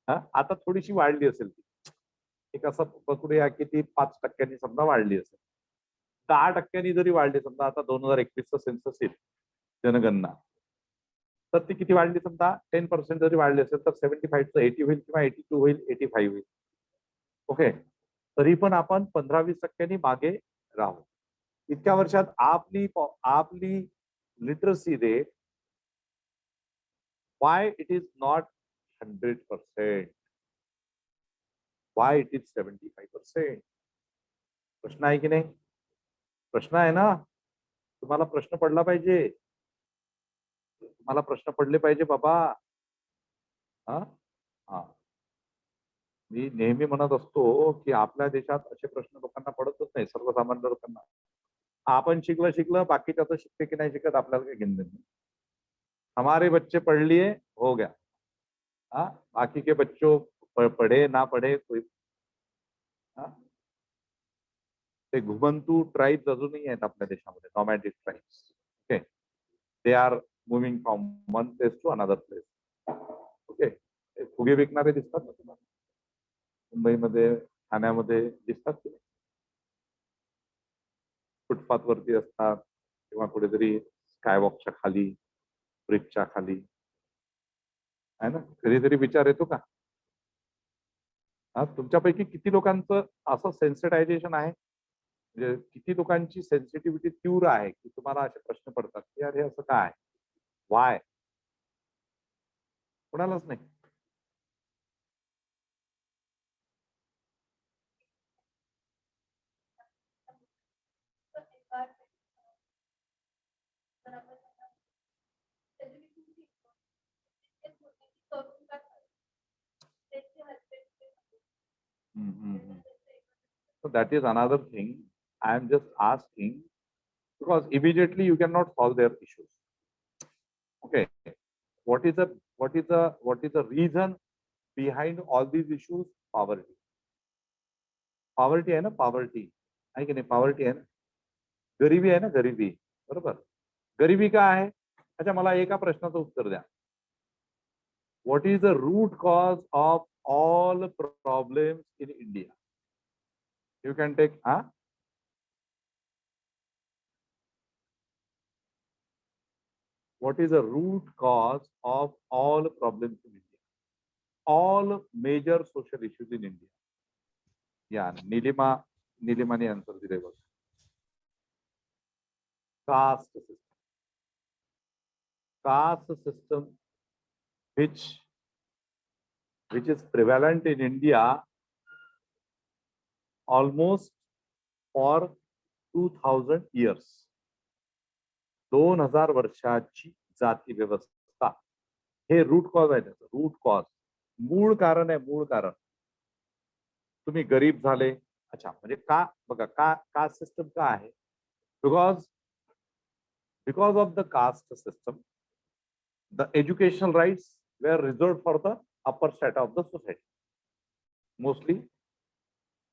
Speaker 1: आता थोडीशी वाढली असेल ती. एक असं पकडूया की ती 5% समजा वाढली असेल. 10% जरी वाढली समजा, आता 2021चा सेन्सस येईल जनगणना, तर ती किती वाढली समजा 10% जरी वाढली असेल तर 75चं 80 होईल किंवा 82 होईल, 85 होईल. ओके, तरी पण आपण 15-20% मागे राहू. इतक्या वर्षात आपली literacy rate why it is not 100%, why it is 75%? प्रश्न आहे की नाही? प्रश्न आहे ना. तुम्हाला प्रश्न पडला पाहिजे, तुम्हाला प्रश्न पडले पाहिजे बाबा. हा हा मी नेहमी म्हणत असतो की आपल्या देशात असे प्रश्न लोकांना पडतच नाही, सर्वसामान्य लोकांना. आपण शिकलं बाकीच्या तर शिकते की नाही शिकत आपल्याला काही घेणं नाही. हमारे बच्चे पढ़ लिए हो गया. हाँ, बाकी के बच्चों पढ़े ना पढ़े कोई. ते घुमंतू ट्राइब्स अजूनही आहेत आपल्या देशामध्ये, nomadic tribes. Okay, they are moving from one place to another place. Okay, फुगे विकणारे दिसतात ना तुम्हाला मुंबईमध्ये, ठाण्यामध्ये दिसतात की नाही? फुटपाथ वरती असतात किंवा कुठेतरी स्कायवॉकच्या खाली, ब्रिजच्या खाली, आहे ना. कधीतरी विचार येतो का? तुमच्यापैकी किती लोकांचं असं सेन्सिटायझेशन आहे, म्हणजे किती लोकांची सेन्सिटिव्हिटी तीव्र आहे की तुम्हाला असे प्रश्न पडतात की यार हे असं काय, वाय? कोणालाच नाही. So that is another thing. I am just asking because immediately you cannot solve their issues. Okay, what is the reason behind all these issues? Poverty. Poverty आहे ना, poverty आहे की नाही? Poverty आहे ना, गरिबी आहे ना, गरिबी. बरोबर, गरिबी का आहे? अच्छा, मला एका प्रश्नाचं उत्तर द्या. What is the root cause of all problems in India? You can take what is the root cause of all problems in India? All major social issues in India. Yeah, Nilimani answer दिले बघ. Caste system. Caste system which is prevalent in India almost for 2000 years. 2000 वर्षाची जाती व्यवस्था हे route cause आहे. त्याचं route cause, मूळ कारण आहे, मूळ कारण. तुम्ही गरीब झाले, अच्छा, म्हणजे का बघा, कास्ट सिस्टम का आहे? Because of the caste system the educational rights were reserved for the upper strata of the society mostly.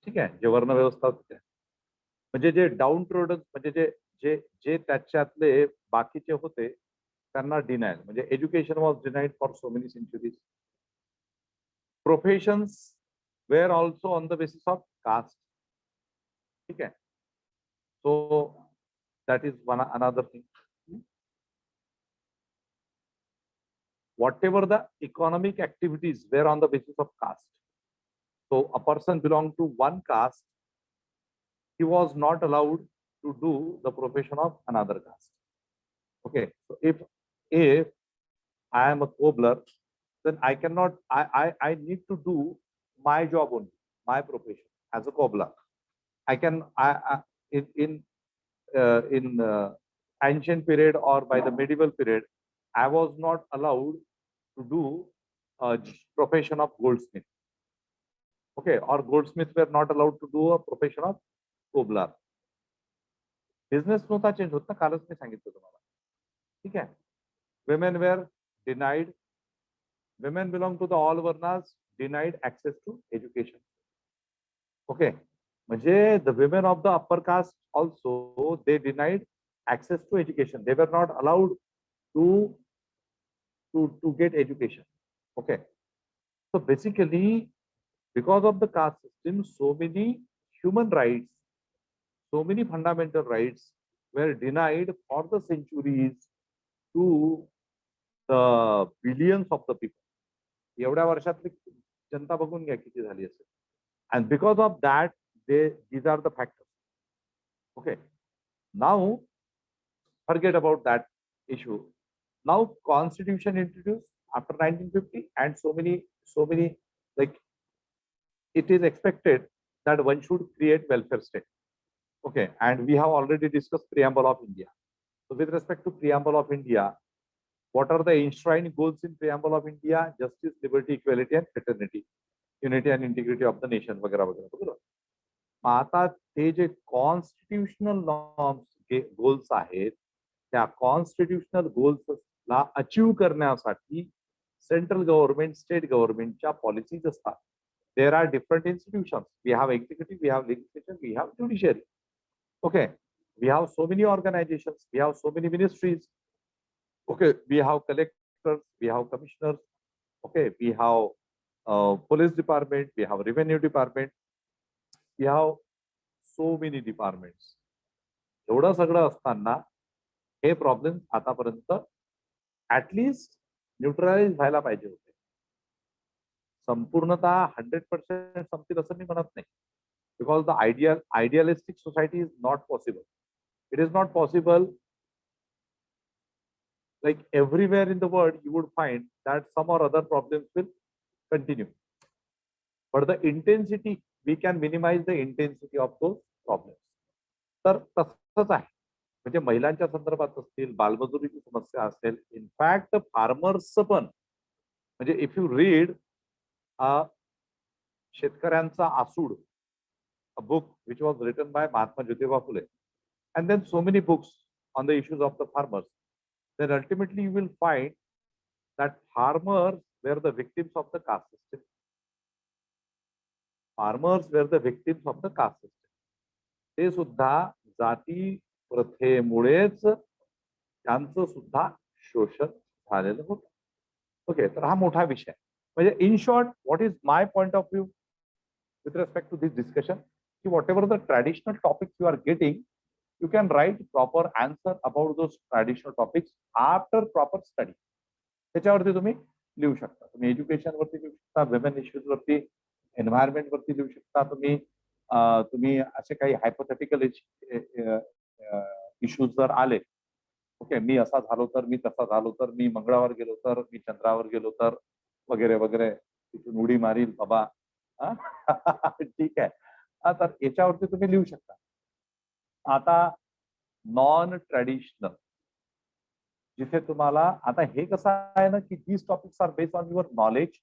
Speaker 1: ठीक आहे, जे वर्ण व्यवस्था होते म्हणजे जे डाऊन ट्रोडन, म्हणजे जे जे जे त्याच्यातले बाकीचे होते त्यांना डिनायल, म्हणजे education was denied for so many centuries. Professions were also on the basis of caste. ठीक आहे, so that is another thing. Whatever the economic activities were on the basis of caste. So a person belonged to one caste, he was not allowed to do the profession of another caste. Okay, so if I am a cobbler, then I cannot, I need to do my job only, my profession as a cobbler. I can, in ancient period or by the medieval period, I was not allowed to do a profession of goldsmith. Okay, or goldsmiths were not allowed to do a profession of cobbler. Business नव्हता change होत ना, कालच मी सांगितलं तुम्हाला. ठीक आहे, women were denied. Women belong to the all varnas, denied access to education. Okay, म्हणजे the women of the upper caste also, they denied access to education. They were not allowed to get education. Okay, so basically, because of the caste system, so many human rights, so many fundamental rights were denied for the centuries to the billions of the people. एवढ्या वर्षातली जनता बघून घ्या किती झाली असेल. And because of that, these are the factors. Okay, now forget about that issue. Now constitution introduced after 1950, and so many, like, it is expected that one should create welfare state. Okay, and we have already discussed preamble of India. So with respect to preamble of India, what are the enshrined goals in preamble of India? Justice, liberty, equality, and fraternity, unity and integrity of the nation, वगैरह वगैरह बरोबर. आता ते जे constitutional norms goals आहेत, त्या constitutional गोल्सला achieve करण्यासाठी central government, state गव्हर्नमेंटच्या पॉलिसीज असतात. There are different institutions. We have executive, we have legislature, we have judiciary. Okay, we have so many organizations, we have so many ministries. Okay, we have collectors, we have commissioners. Okay, we have police department, we have revenue department, we have so many departments. एवढं सगळं असताना हे problem आतापर्यंत at least neutralise व्हायला पाहिजे होते. संपूर्णतः 100% संपतील असं मी म्हणत नाही, because the idealistic society is not possible. It is not possible. Like everywhere in the world, you would find that some or other problems will continue. But the intensity, we can minimize the intensity of those problems. तर तसंच आहे. म्हणजे महिलांच्या संदर्भात असतील, बालमजुरीची समस्या असेल, in fact फार्मर्सचं पण, म्हणजे इफ यू रीड शेतकऱ्यांचा आसूड, a book which was written by Mahatma Jyotirao Phule, and then so many books on the issues of the farmers, then ultimately you will find that farmers were the victims of the caste system. Farmers were the victims of the caste system. ते सुद्धा जाती प्रथेमुळेच त्यांचं सुद्धा शोषण झालेलं होतं. Okay, तर हा मोठा विषय. म्हणजे in short, what is my point of view with respect to this discussion, whatever the traditional topics you are getting, you can write proper answer about those traditional topics after proper study. त्याच्यावरती तुम्ही लिहू शकता. तुम्ही education वरती लिहू शकता, women issues वरती, environment वरती लिहू शकता. तुम्ही असे काही हायपोथेटिकल इश्यूज जर आले, ओके, मी असा झालो तर, मी तसा झालो तर, मी मंगळावर गेलो तर, मी चंद्रावर गेलो तर, वगैरे वगैरे, तिथून उडी मारील बाबा, ठीक आहे. तर याच्यावरती तुम्ही लिहू शकता. आता नॉन ट्रॅडिशनल, जिथे तुम्हाला, आता हे कसं आहे ना, की these topics are based on your knowledge,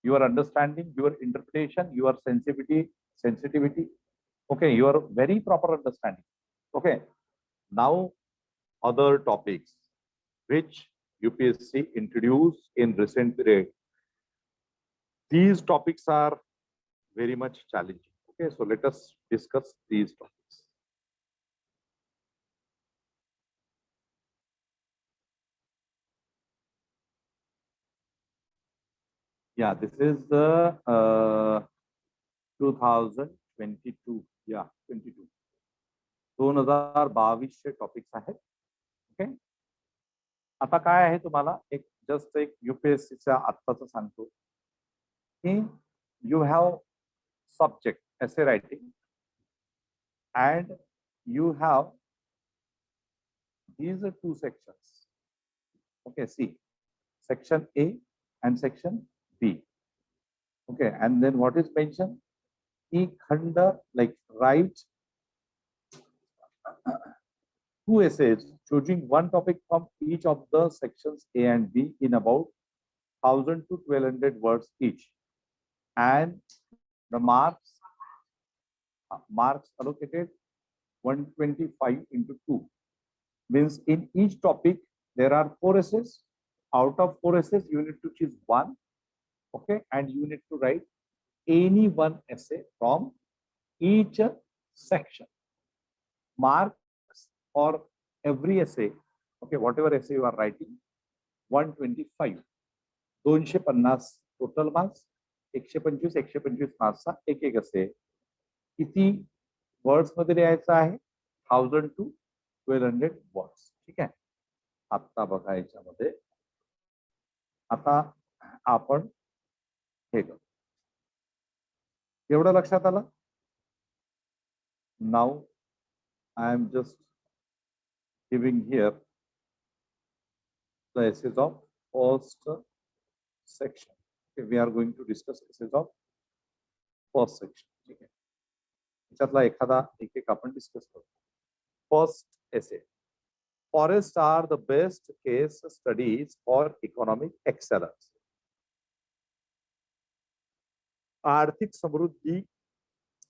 Speaker 1: your understanding, your interpretation, your sensitivity. Okay, your very proper understanding. Okay, now other topics which UPSC introduced in recent period. These topics are very much challenging. Okay, so let us discuss these topics. Yeah, this is the 2022. Yeah, 22. 2022 topics आहेत. Okay, आता काय आहे, तुम्हाला एक just एक UPSCच्या आत्ताचं सांगतो की you have subject essay writing and you have these are two sections. Okay, see, section A and section B. Okay, and then what is mentioned? Khanda, like write 2 essays choosing one topic from each of the sections A and B in about 1000 to 1200 words each, and the marks allocated 125 into 2, means in each topic there are 4 essays. Out of 4 essays you need to choose one. Okay, and you need to write any one essay from each section. Marks for every essay, okay, whatever essay you are writing, 125. 250 total marks, 125 मार्क्सचा एक एक असे किती words मध्ये लिहायचं आहे, 1000 to 1200 words. ठीक आहे. आता बघा याच्यामध्ये आता आपण हे करू. एवढं लक्षात आलं. Now I am just giving here the essays of first section. Okay, we are going to discuss essays of first section. ठीक आहे. याच्यातला एखादा एक एक आपण डिस्कस करू. First essay. Forests are the best case studies for economic excellence. आर्थिक समृद्धि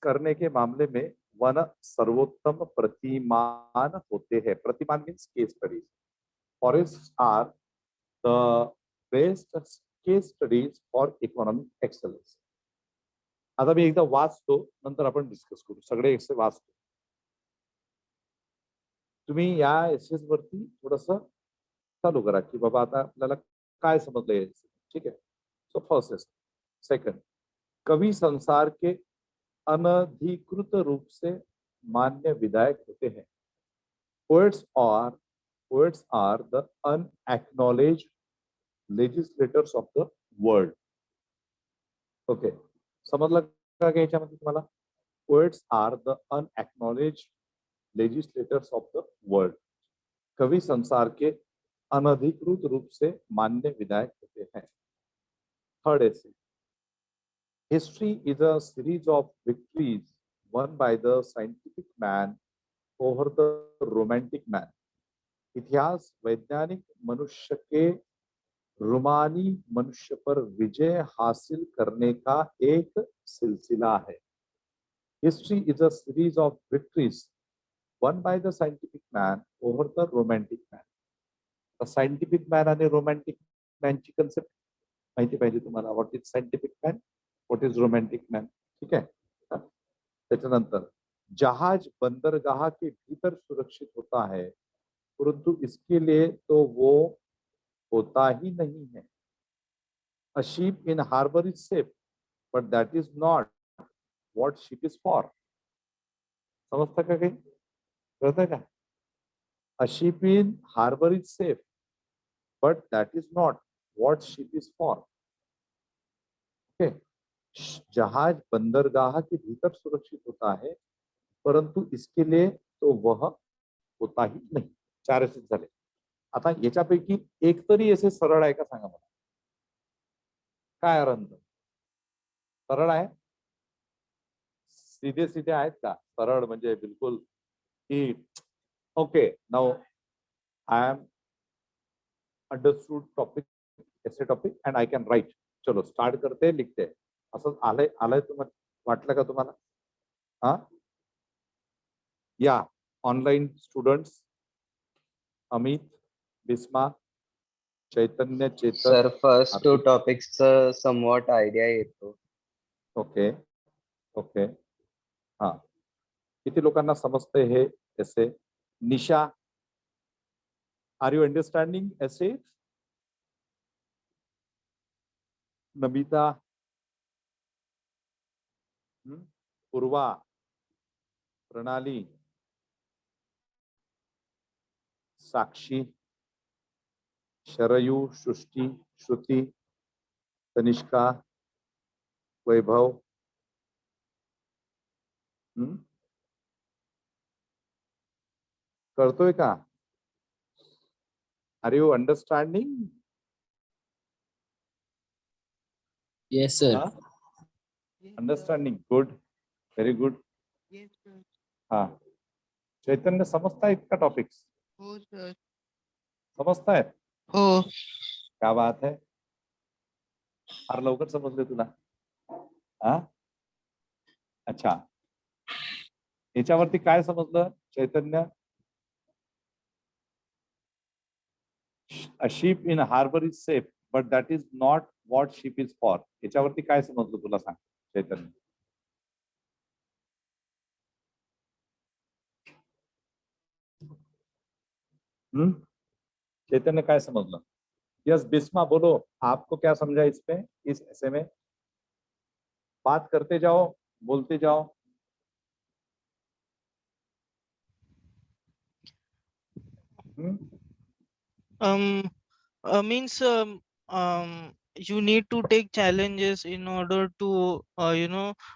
Speaker 1: करने के मामले में वन सर्वोत्तम प्रतिमान होते हैं. प्रतिमान means case studies. Forest are the best case studies for economic excellence. आता मी एकदा वाचतो, नंतर आपण डिस्कस करू. सगळे एसे वाचतो. तुम्ही या एसेस वरती थोडस चालू करा की बाबा आता आपल्याला काय समजलंय. ठीक आहे. So first essay. सेकंड, कवि संसार के अनधिकृत रूप से मान्य विधायक होते हैं. Poets are the unacknowledged legislators of the world. Okay, समजलं का याच्यामध्ये तुम्हाला? Poets are the unacknowledged legislators of the world. कवि संसार के अनधिकृत रूप से मान्य विधायक होते हैं. थर्ड ऐसे. History is a series of victories won by the scientific man over the romantic man. इतिहास वैज्ञानिक मनुष्य के रूमानी मनुष्य पर विजय हासिल करने का एक सिलसिला है. History is a series of victories won by the scientific man over the romantic man. The scientific man आणि romantic man ची concept माहिती पाहिजे तुम्हाला. What is scientific man? What is romantic man? ठीक है. त्याच्यानंतर जहाज बंदरगाह के भीतर सुरक्षित होता है, परंतु इसके लिए तो वो होता ही नहीं है. A ship in harbor is safe, but that is not what ship is for. समजता का काही? कळतं का? A ship in harbor is safe, but that is not what ship is for. Okay. जहाज बंदरगाह के भीतर सुरक्षित होता है, परंतु इसके लिए तो वह होता ही नहीं. 4 एसेस झाले. आता याच्यापैकी एक तरी एसे सरळ आहे का सांगा मला. काय अरंत सरळ आहे? सीधे सीधे आहेत का? सरळ म्हणजे बिलकुल की okay. Now I am understood topic, essay topic and I can write. चलो स्टार्ट करते, लिखते. असं आलंय तुम्हाला? वाटलं का तुम्हाला? हा, या online students Amit, Bisma, Chaitanya, Chetan.
Speaker 5: Sir first 2 topics somewhat idea येतो.
Speaker 1: Okay okay. हा, किती लोकांना समजते हे ऐसे? निशा, आर यू अंडरस्टँडिंग ऐसे? नमिता, पूर्वा, प्रणाली, साक्षी, शरयू, सृष्टि, श्रुति, तनिष्का, वैभव. करतोय का? Are you understanding?
Speaker 6: Yes, sir.
Speaker 1: Understanding. Good, very good.
Speaker 4: Yes, sir.
Speaker 1: हाँ, चैतन्य समझता है इसका टॉपिक्स?
Speaker 4: हो सर.
Speaker 1: समजता है?
Speaker 4: हो.
Speaker 1: क्या बात है. फार लवकर समजले तुला. हा, अच्छा. याच्यावरती काय समजलं चैतन्य? A ship in harbor is safe, but that is not what ship is for. याच्यावरती काय समजलं तुला सांग चैतन्य. चैतन्य काय समझना. यस बिस्मा बोलो, आपको क्या समझा इस पे, इस ऐसे में. बात करते जाओ, बोलते जाओ.
Speaker 4: Means you need to take challenges in order to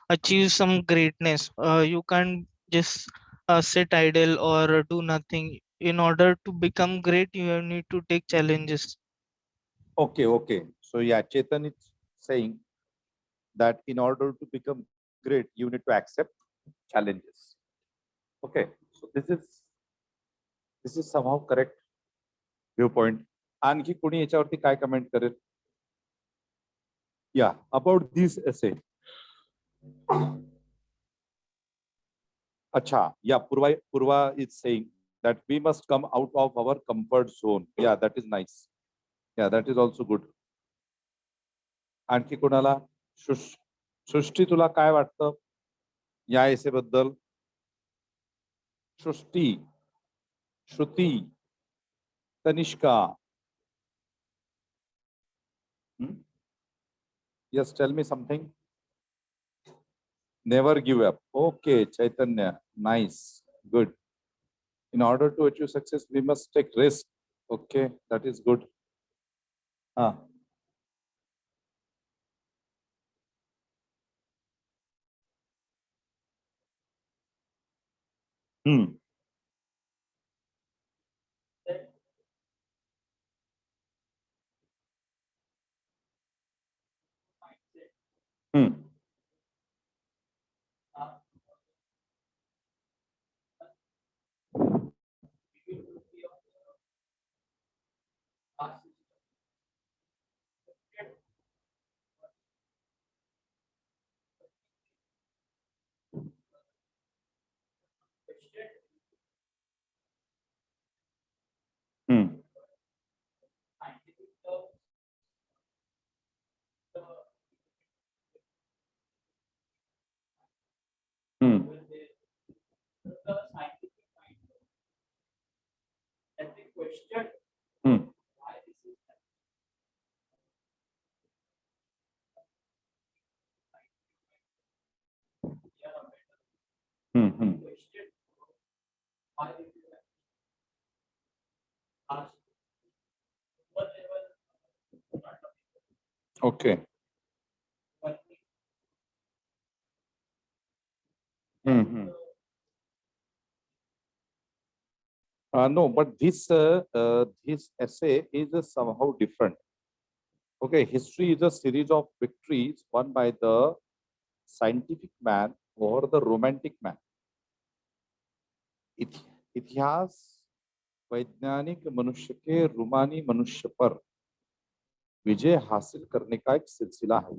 Speaker 4: achieve some greatness. You can't just sit idle or do nothing. In order to become great, you need to take challenges.
Speaker 1: Okay. So yeah, Chetan is saying that in order to become great, you need to accept challenges. Okay, so this is somehow correct viewpoint. आणखी कोणी याच्यावरती काय comment करेल? Yeah, about this essay. Acha, yeah, Purva is saying that we must come out of our comfort zone. Yeah, that is nice. Yeah, that is also good. आणखी कोणाला? सृष्टी तुला काय वाटतं या essay बद्दल? सृष्टी, Shruti, Tanishka. Yes, tell me something. Never give up. Okay, Chaitanya, nice, good. In order to achieve success, we must take risk. Okay, that is good. Okay. No, but this essay is somehow different. Okay, history is a series of victories won by the scientific man or the romantic man. इतिहास वैज्ञानिक मनुष्य के रूमानी मनुष्य पर विजय हासिल करने का एक सिलसिला है.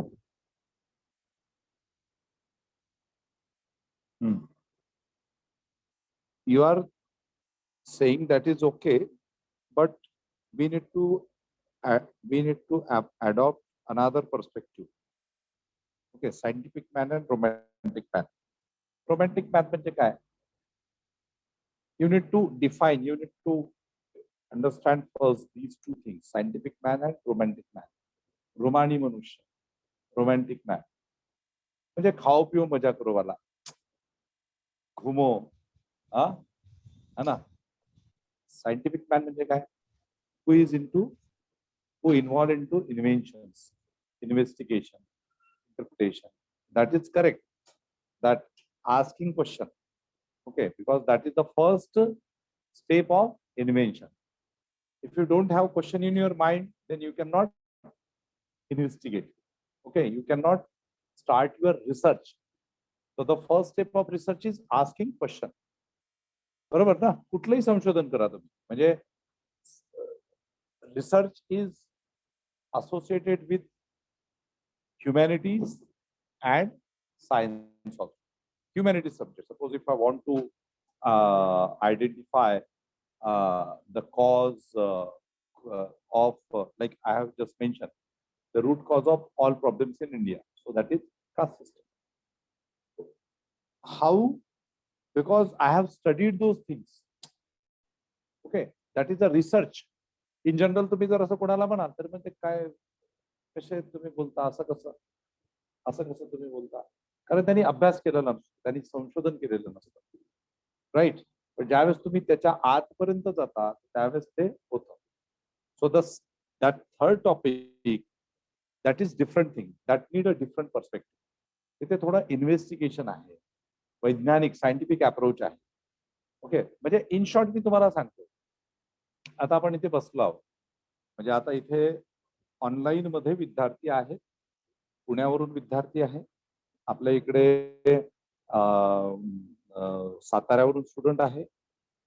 Speaker 1: You are saying that is okay, but we need to adopt another perspective. Okay, scientific man and romantic man. Romantic man म्हणजे काय? You need to define, you need to understand first these two things, scientific man and romantic man. रोमानी मनुष्य, romantic man म्हणजे खाओ Piow मजा करो वाला, घूमो, है ना. Scientific man म्हणजे काय? Who involved into inventions, investigation, interpretation. That is correct. That asking question. Okay, because that is the first step of invention. If you don't have question in your mind, then you cannot investigate. Okay, you cannot start your research. So the first step of research is asking question. बरोबर ना? कुठलंही संशोधन करा तुम्ही, म्हणजे research is associated with humanities and science also. Humanities subject. Suppose if I want to identify the cause of like I have just mentioned, the root cause of all problems in India. So that is caste system. How? Because I have studied those things. Okay, that is a research. In general, तुम्ही जर असं कोणाला म्हणाल तर म्हणजे काय कसे तुम्ही बोलता असं कसं तुम्ही बोलता, कारण त्यांनी अभ्यास केलेला नसतो, त्यांनी संशोधन केलेलं नसतं, राईट. पण ज्यावेळेस तुम्ही त्याच्या आतपर्यंत जाता त्यावेळेस ते होतं. So that third topic that is different thing, that need a different perspective. तिथे थोडं इन्व्हेस्टिगेशन आहे, वैज्ञानिक सायंटिफिक अप्रोच आहे. ओके, म्हणजे इन शॉर्ट मी तुम्हाला सांगतो, आता आपण इथे बसलो आहोत, म्हणजे आता इथे ऑनलाईन मध्ये विद्यार्थी आहेत, पुण्यावरून विद्यार्थी आहे, आपल्या इकडे साताऱ्यावरून स्टुडंट आहे.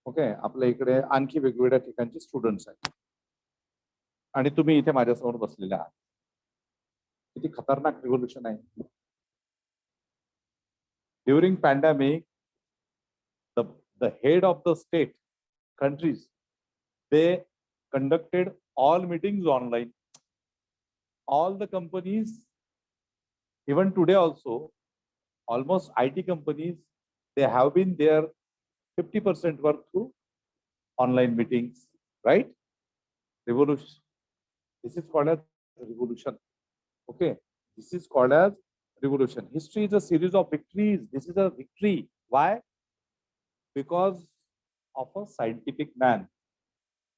Speaker 1: ओके, आपल्या इकडे आणखी वेगवेगळ्या ठिकाणचे स्टुडंट्स आहेत आणि तुम्ही इथे माझ्यासमोर बसलेले आहात. किती खतरनाक रिव्होल्युशन आहे. During pandemic the head of the state countries, they conducted all meetings online. All the companies, even today also, almost IT companies, they have been there 50% work through online meetings, right? Revolution. This is called as revolution. Okay, this is called as revolution. History is a series of victories. This is a victory. Why? Because of a scientific man.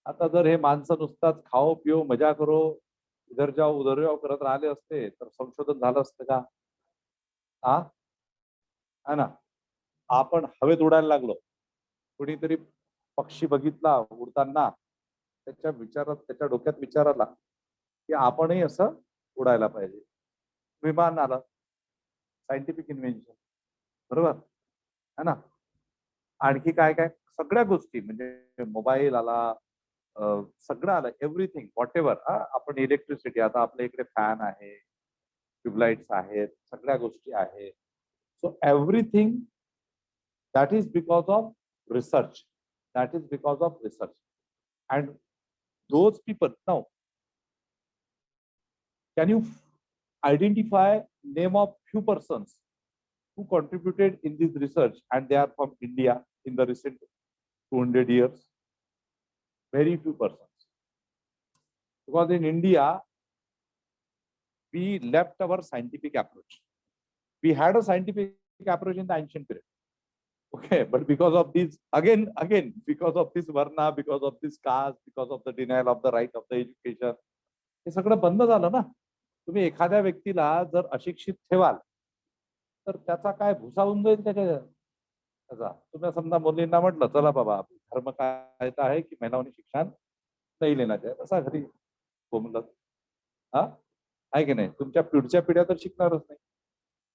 Speaker 1: आता जर हे माणसं नुसताच खाओ Piow मजा करो इधर जाओ उधर जाओ करत राहिले असते तर संशोधन झालं असतं का? हा ना, आपण हवेत उडायला लागलो. कुणीतरी पक्षी बघितला उडताना, त्याच्या डोक्यात विचार आला की आपणही असं उडायला पाहिजे. विमान आलं, सायंटिफिक इन्व्हेन्शन, बरोबर है ना. आणखी काय काय सगळ्या गोष्टी, म्हणजे मोबाईल आला, सगळं आलं, एव्हरीथिंग व्हॉट एव्हर. आपण इलेक्ट्रिसिटी, आता आपल्या इकडे फॅन आहे, ट्यूबलाइट्स आहेत, सगळ्या गोष्टी आहेत. So everything that is because of research, that is because of research. And those people, now can you identify name of few persons who contributed in this research and they are from India in the recent 200 years? Very few persons. Because in India, we left our scientific approach. We had a scientific approach in the ancient period. Okay, but because of this, again, because of this varna, because of this caste, because of the denial of the right of the education, हे सगळं बंद झालं ना. तुम्ही एखाद्या व्यक्तीला जर अशिक्षित ठेवाल तर त्याचा काय भुसा होऊन जाईल त्याचा. तुम्ही समजा मुलींना म्हटलं चला बाबा धर्म काय आहे की महिलांनी शिक्षण नाही लेना चाहिए, तसा घरी बोलत आहे की नाही. तुमच्या पुढच्या पिढ्या तर शिकणारच नाही,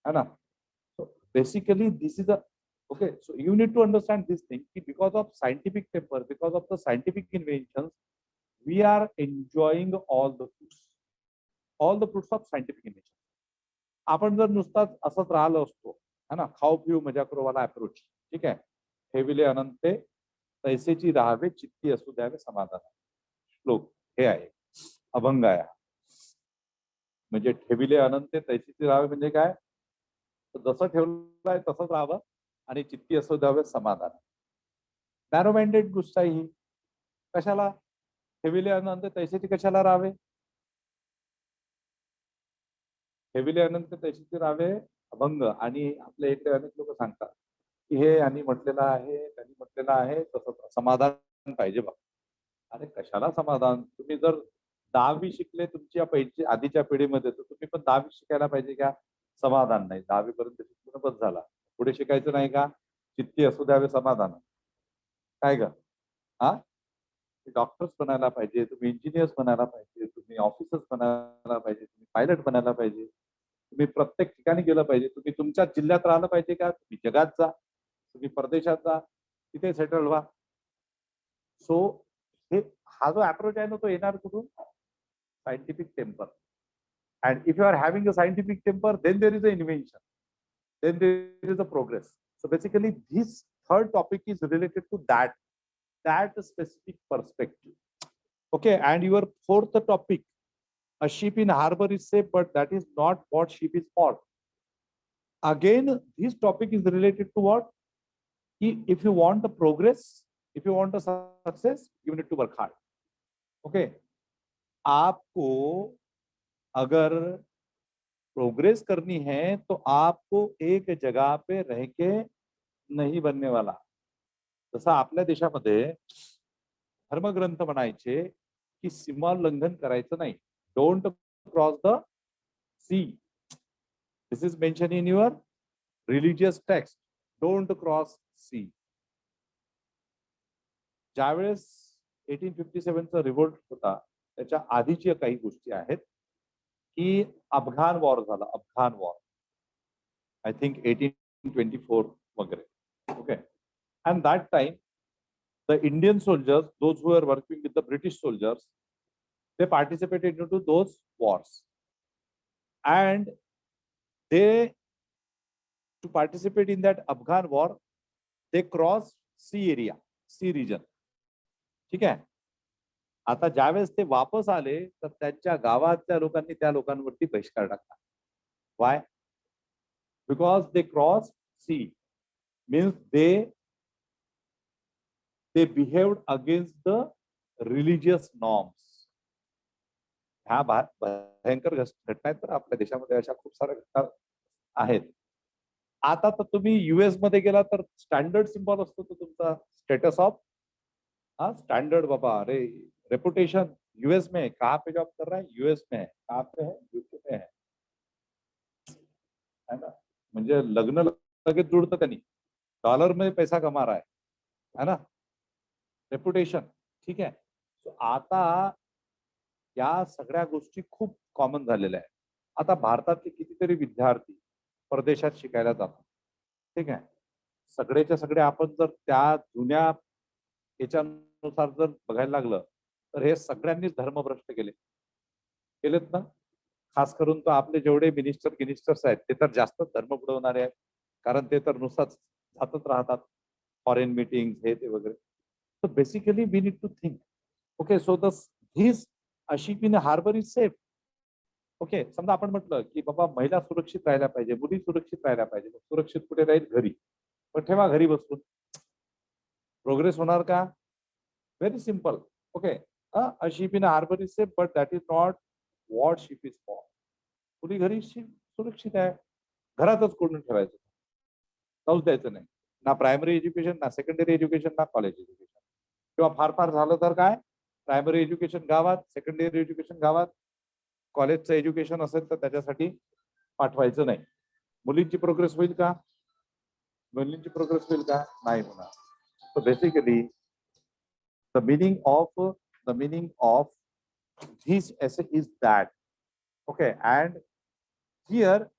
Speaker 1: है ना. So basically this is a okay. So you need to understand this thing की because of scientific paper, because of the scientific inventions, we are enjoying all the fruits of scientific invention. आपण जर नुसताच असंच राहिलो असतो, है ना, खाऊ पिऊ मजा करो वाला अप्रोच, ठीक आहे. ठेविले अनंते तैसेची राहावे, चित्ती असू द्यावे समाधान. श्लोक हे आहे, अभंग आहे. म्हणजे ठेविले अनंते तैसेची राहावे म्हणजे काय, जसं ठेवलंय तसंच राहावं आणि चित्ती असू द्यावे समाधान. नॅरो माइंडेड गोष्ट आहे ही. कशाला ठेविले अनंते तैसेची कशाला राहावे? ठेविले अनंत तैसेची राहावे अभंग. आणि आपल्या इकडे अनेक लोक सांगतात की हे यांनी म्हटलेलं आहे, त्यांनी म्हटलेलं आहे, तसं समाधान पाहिजे बघ. अरे कशाला समाधान? तुम्ही जर 10वी शिकले तुमच्या पहिली आधीच्या पिढीमध्ये, तर तुम्ही पण 10वी शिकायला पाहिजे का? समाधान नाही, 10वी पर्यंत शिकून बस झाला, पुढे शिकायचं नाही का? चित्ती असू द्यावे समाधान. काय ग? डॉक्टर्स बनायला पाहिजे, तुम्ही इंजिनियर्स बनायला पाहिजे, तुम्ही ऑफिसर्स बनायला पाहिजे, तुम्ही पायलट बनायला पाहिजे, तुम्ही प्रत्येक ठिकाणी गेलं पाहिजे. तुम्ही तुमच्या जिल्ह्यात राहिलं पाहिजे का? तुम्ही जगात जा, तुम्ही परदेशात जा, तिथे सेटल व्हा. सो हा जो अप्रोच आहे ना, तो येणार कुठून? Scientific temper. And if you are having a scientific temper, then there is a invention, then there is a progress. So basically this third topic is related to that specific perspective. Okay, and your fourth topic A ship in harbor is safe, but that is not what ship is for. Again, this topic is related to what? If you want the progress, if you want the success, you need to work hard. Okay. आपको अगर progress करनी है तो आपको एक जगह पे रह के नाही बनने वाला. जसं आपल्या देशामध्ये धर्मग्रंथ म्हणायचे की सीमा उल्लंघन करायचं नाही. Don't cross the sea. This is mention in your religious text. Don't cross sea. ज्यावेळेस 1857 चा रिव्होल्ट होता त्याच्या आधीच्या काही गोष्टी आहेत की अफगाण वॉर झाला. अफगाण वॉर आय थिंक 1824 वगैरे. Okay. and that time the Indian soldiers, those who were working with the British soldiers, they participated into those wars, and they, to participate in that Afghan war, they crossed sea area, sea region. ठीक आहे. आता ज्यावेळेस ते वापस आले तर त्यांच्या गावातल्या लोकांनी त्या लोकांवरती बहिष्कार टाकला. Why? Because they crossed sea, means they behaved against the religious norms. ह्या भयंकर घटना आहेत तर आपल्या देशामध्ये अशा खूप साऱ्या घटना आहेत. आता तर तुम्ही US मध्ये गेला तर स्टँडर्ड सिम्बॉल असतो तो तुमचा स्टेटस ऑफ स्टैंडर्ड. बाबा अरे रेपुटेशन US में है, कहाँ पे जॉब कर रहा है? US में है. कहाँ पे है? UK में है ना. म्हणजे लग्न लगेच जुळतं त्यांनी. डॉलर में पैसा कमा रहा है ना. रेपुटेशन. ठीक आहे. सो आता या सगळ्या गोष्टी खूप कॉमन झालेल्या आहेत. आता भारतातले कितीतरी विद्यार्थी परदेशात शिकायला जातात. ठीक आहे. सगळेच्या सगळे आपण जर त्या जुन्या याच्यानुसार जर बघायला लागलं तर हे सगळ्यांनीच धर्मभ्रष्ट केलेत ना. खास करून तो आपले जेवढे मिनिस्टर्स आहेत ते तर जास्त धर्म बुडवणारे आहेत. कारण ते तर नुसताच जातच राहतात फॉरेन मीटिंग हे ते वगैरे. So basically we need to think. Okay, so this ship in harbor is safe. Okay, समजा आपण म्हटलं की बाबा महिला सुरक्षित राहायला पाहिजे, मुली सुरक्षित राहायला पाहिजे. सुरक्षित कुठे राहील? घरी. पण ठेवा घरी बसून. प्रोग्रेस होणार का? Very simple. Okay. A ship in harbor is safe, but that is not what ship is for. मुली घरी सुरक्षित आहे. घरातच कोणून ठेवायचं. जाऊच द्यायचं नाही. ना प्रायमरी एज्युकेशन, ना सेकंडरी एज्युकेशन, ना कॉलेज एज्युकेशन. किंवा फार झालं तर काय? प्रायमरी एज्युकेशन गावात, सेकंडरी एज्युकेशन गावात, कॉलेजचं एज्युकेशन असेल तर त्याच्यासाठी पाठवायचं नाही. मुलींची प्रोग्रेस होईल का? मुलींची प्रोग्रेस होईल का? नाही होणार. So basically the meaning of this essay is that. Okay, and here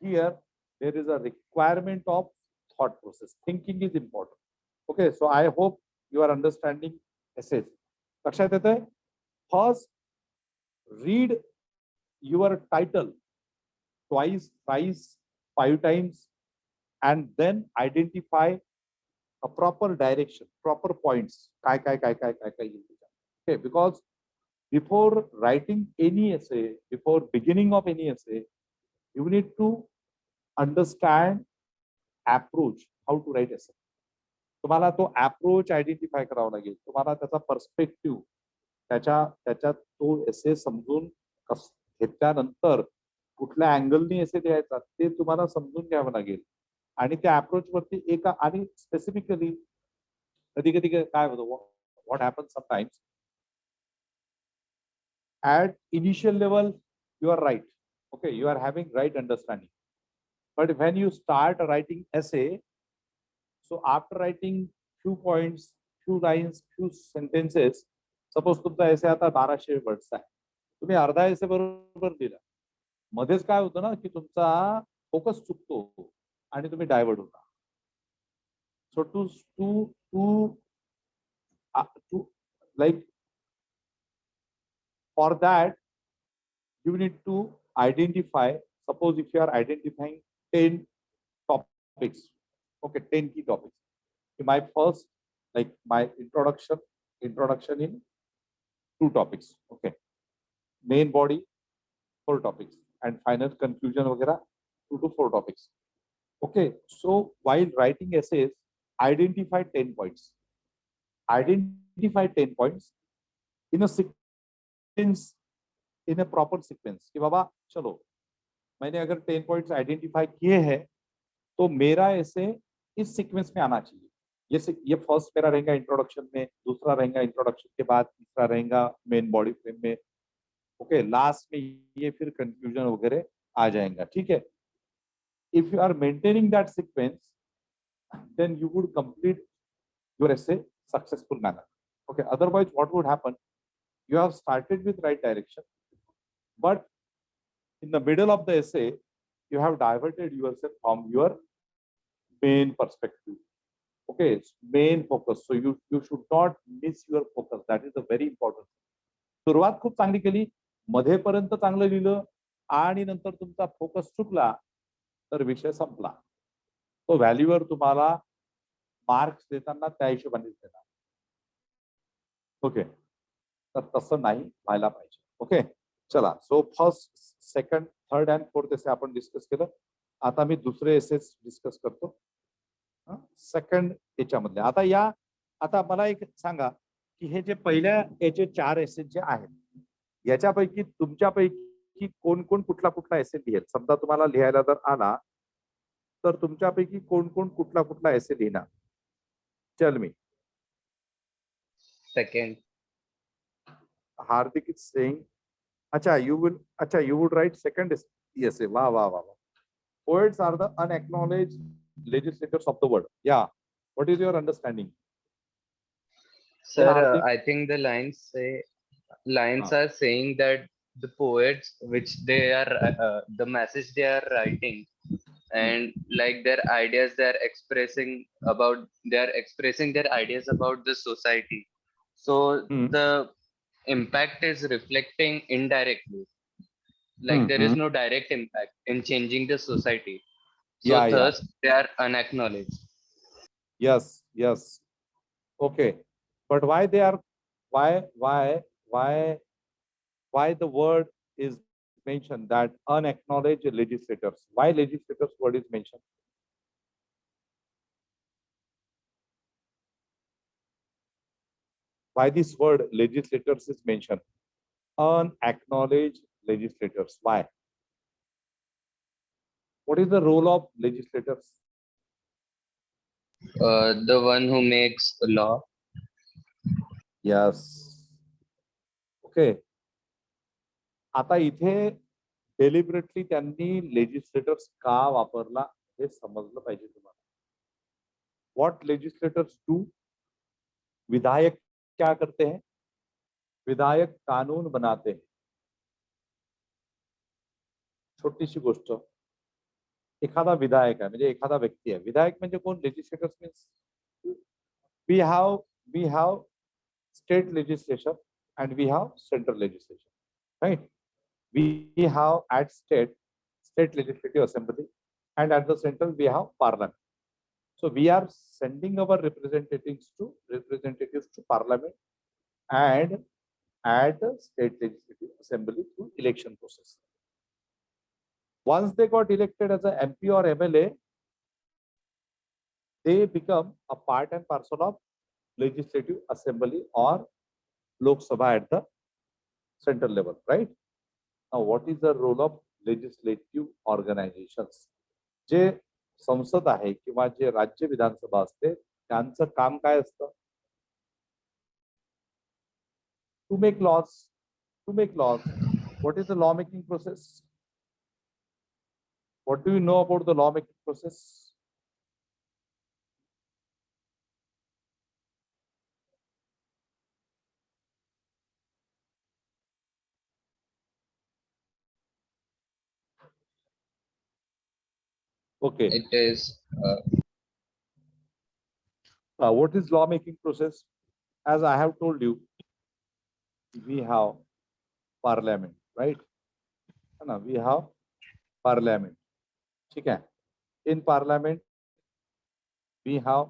Speaker 1: there is a requirement of thought process. Thinking is important. Okay, so I hope you are understanding essays. लक्षात येतंय? First, read your title twice, thrice, 5 times, and then identify a proper direction, proper points. काय okay, because before writing any essay, before beginning of any essay, you need to understand approach, how to write essay. तुम्हाला तो approach identify करावा लागेल. तुम्हाला त्याचा perspective त्याच्यात तो एसे समजून घेतल्यानंतर कुठल्या अँगलनी एसे द्यायचा ते तुम्हाला समजून घ्यावं लागेल. आणि त्या अप्रोच वरती एका आणि स्पेसिफिकली कधी काय होतं, what happen sometimes at initial level you are right. Okay, you are having right understanding, but when you start writing essay, so after writing few points, few lines, few sentences, suppose तुमचा essay आता 1200 words आहे, तुम्ही अर्धा essay बरोबर दिला, मध्येच काय होतं ना की तुमचा फोकस चुकतो आणि तुम्ही डायव्हर्ट होता. So to like for that you need to identify, suppose if you are identifying 10 topics, okay, 10 key topics. My first, like my introduction in 2 topics. Okay, main body 4 topics, and final conclusion वगैरह 2 to 4 topics. Okay, so while writing essays, identify 10 points. Identify 10 points in a sequence, in a proper sequence. कि बाबा चलो मैंने अगर 10 points identify किए हैं तो मेरा ऐसे इस सीक्वेंस में आना चाहिए. ये फर्स्ट मेरा रहेगा इंट्रोडक्शन में, दूसरा रहेगा इंट्रोडक्शन के बाद, तीसरा रहेगा मेन बॉडी फ्रेम में. ओके, लास्ट में ये फिर कंक्लूजन वगैरह आ जाएगा. ठीक है. If you are maintaining that sequence, then you would complete your essay successful manner. Okay, otherwise what would happen? You have started with right direction, but in the middle of the essay you have diverted yourself from your main perspective. Okay, main focus. So you should not miss your focus. That is a very important. सुरुवात खूप चांगली केली, मध्येपर्यंत चांगलं लिहिलं आणि नंतर तुमचा focus चुकला तर विषय संपला. तो व्हॅल्यूवर तुम्हाला मार्क्स देताना त्या हिशोबानेच देणार. ओके, तर तसं नाही व्हायला पाहिजे. ओके, चला. So first, second, third and fourth essay आपण डिस्कस केलं. आता मी दुसरे एसेस डिस्कस करतो. सेकंड याच्यामधले आता मला एक सांगा की हे जे पहिल्या याचे 4 एसेस जे आहेत याच्यापैकी तुमच्यापैकी कोण कोण कुठला एसे लिहेल. समजा तुम्हाला लिहायला जर आला तर तुमच्यापैकी कोण कोण कुठला एसे लिहिणार. Tell me.
Speaker 5: Second.
Speaker 1: Hardik is saying, you would write second essay. Wow. Poets are the unacknowledged legislators of the world. Yeah. What is your understanding?
Speaker 5: Sir,
Speaker 1: Hardik?
Speaker 5: I think the lines are saying that the poets, which they are, the message they are writing, and like their ideas, they are expressing their ideas about the society. So the impact is reflecting indirectly. Like there is no direct impact in changing the society. So thus they are unacknowledged.
Speaker 1: Yes. Okay. But why the word is mentioned, that unacknowledged legislators? Why legislators word is mentioned? Why this word legislators is mentioned? Unacknowledged legislators. Why? What is the role of legislators?
Speaker 5: The one who makes the law.
Speaker 1: Yes. Okay. आता इथे deliberately त्यांनी legislators का वापरला हे समजलं पाहिजे तुम्हाला. What legislators do? विधायक क्या करते हैं? विधायक कानून बनाते हैं. छोटीशी गोष्ट, एखादा विधायक आहे म्हणजे एखादा व्यक्ती आहे. विधायक म्हणजे कोण? Legislators means we have state legislation and we have central legislation, right? We have at state legislative assembly, and at the central we have parliament. So we are sending our representatives to parliament and at the state legislative assembly through election process. Once they got elected as a MP or MLA, they become a part and parcel of legislative assembly or Lok Sabha at the central level, right? Now, what is the role of legislative organizations? जे संसद आहे किंवा जे राज्य विधानसभा असते त्यांचं काम काय असतं? To make laws. What is the law making process? What do you know about the law making process? Okay.
Speaker 5: It is.
Speaker 1: What is law making process? As I have told you, we have parliament, right? No, we have parliament. ठीक है? In parliament, we have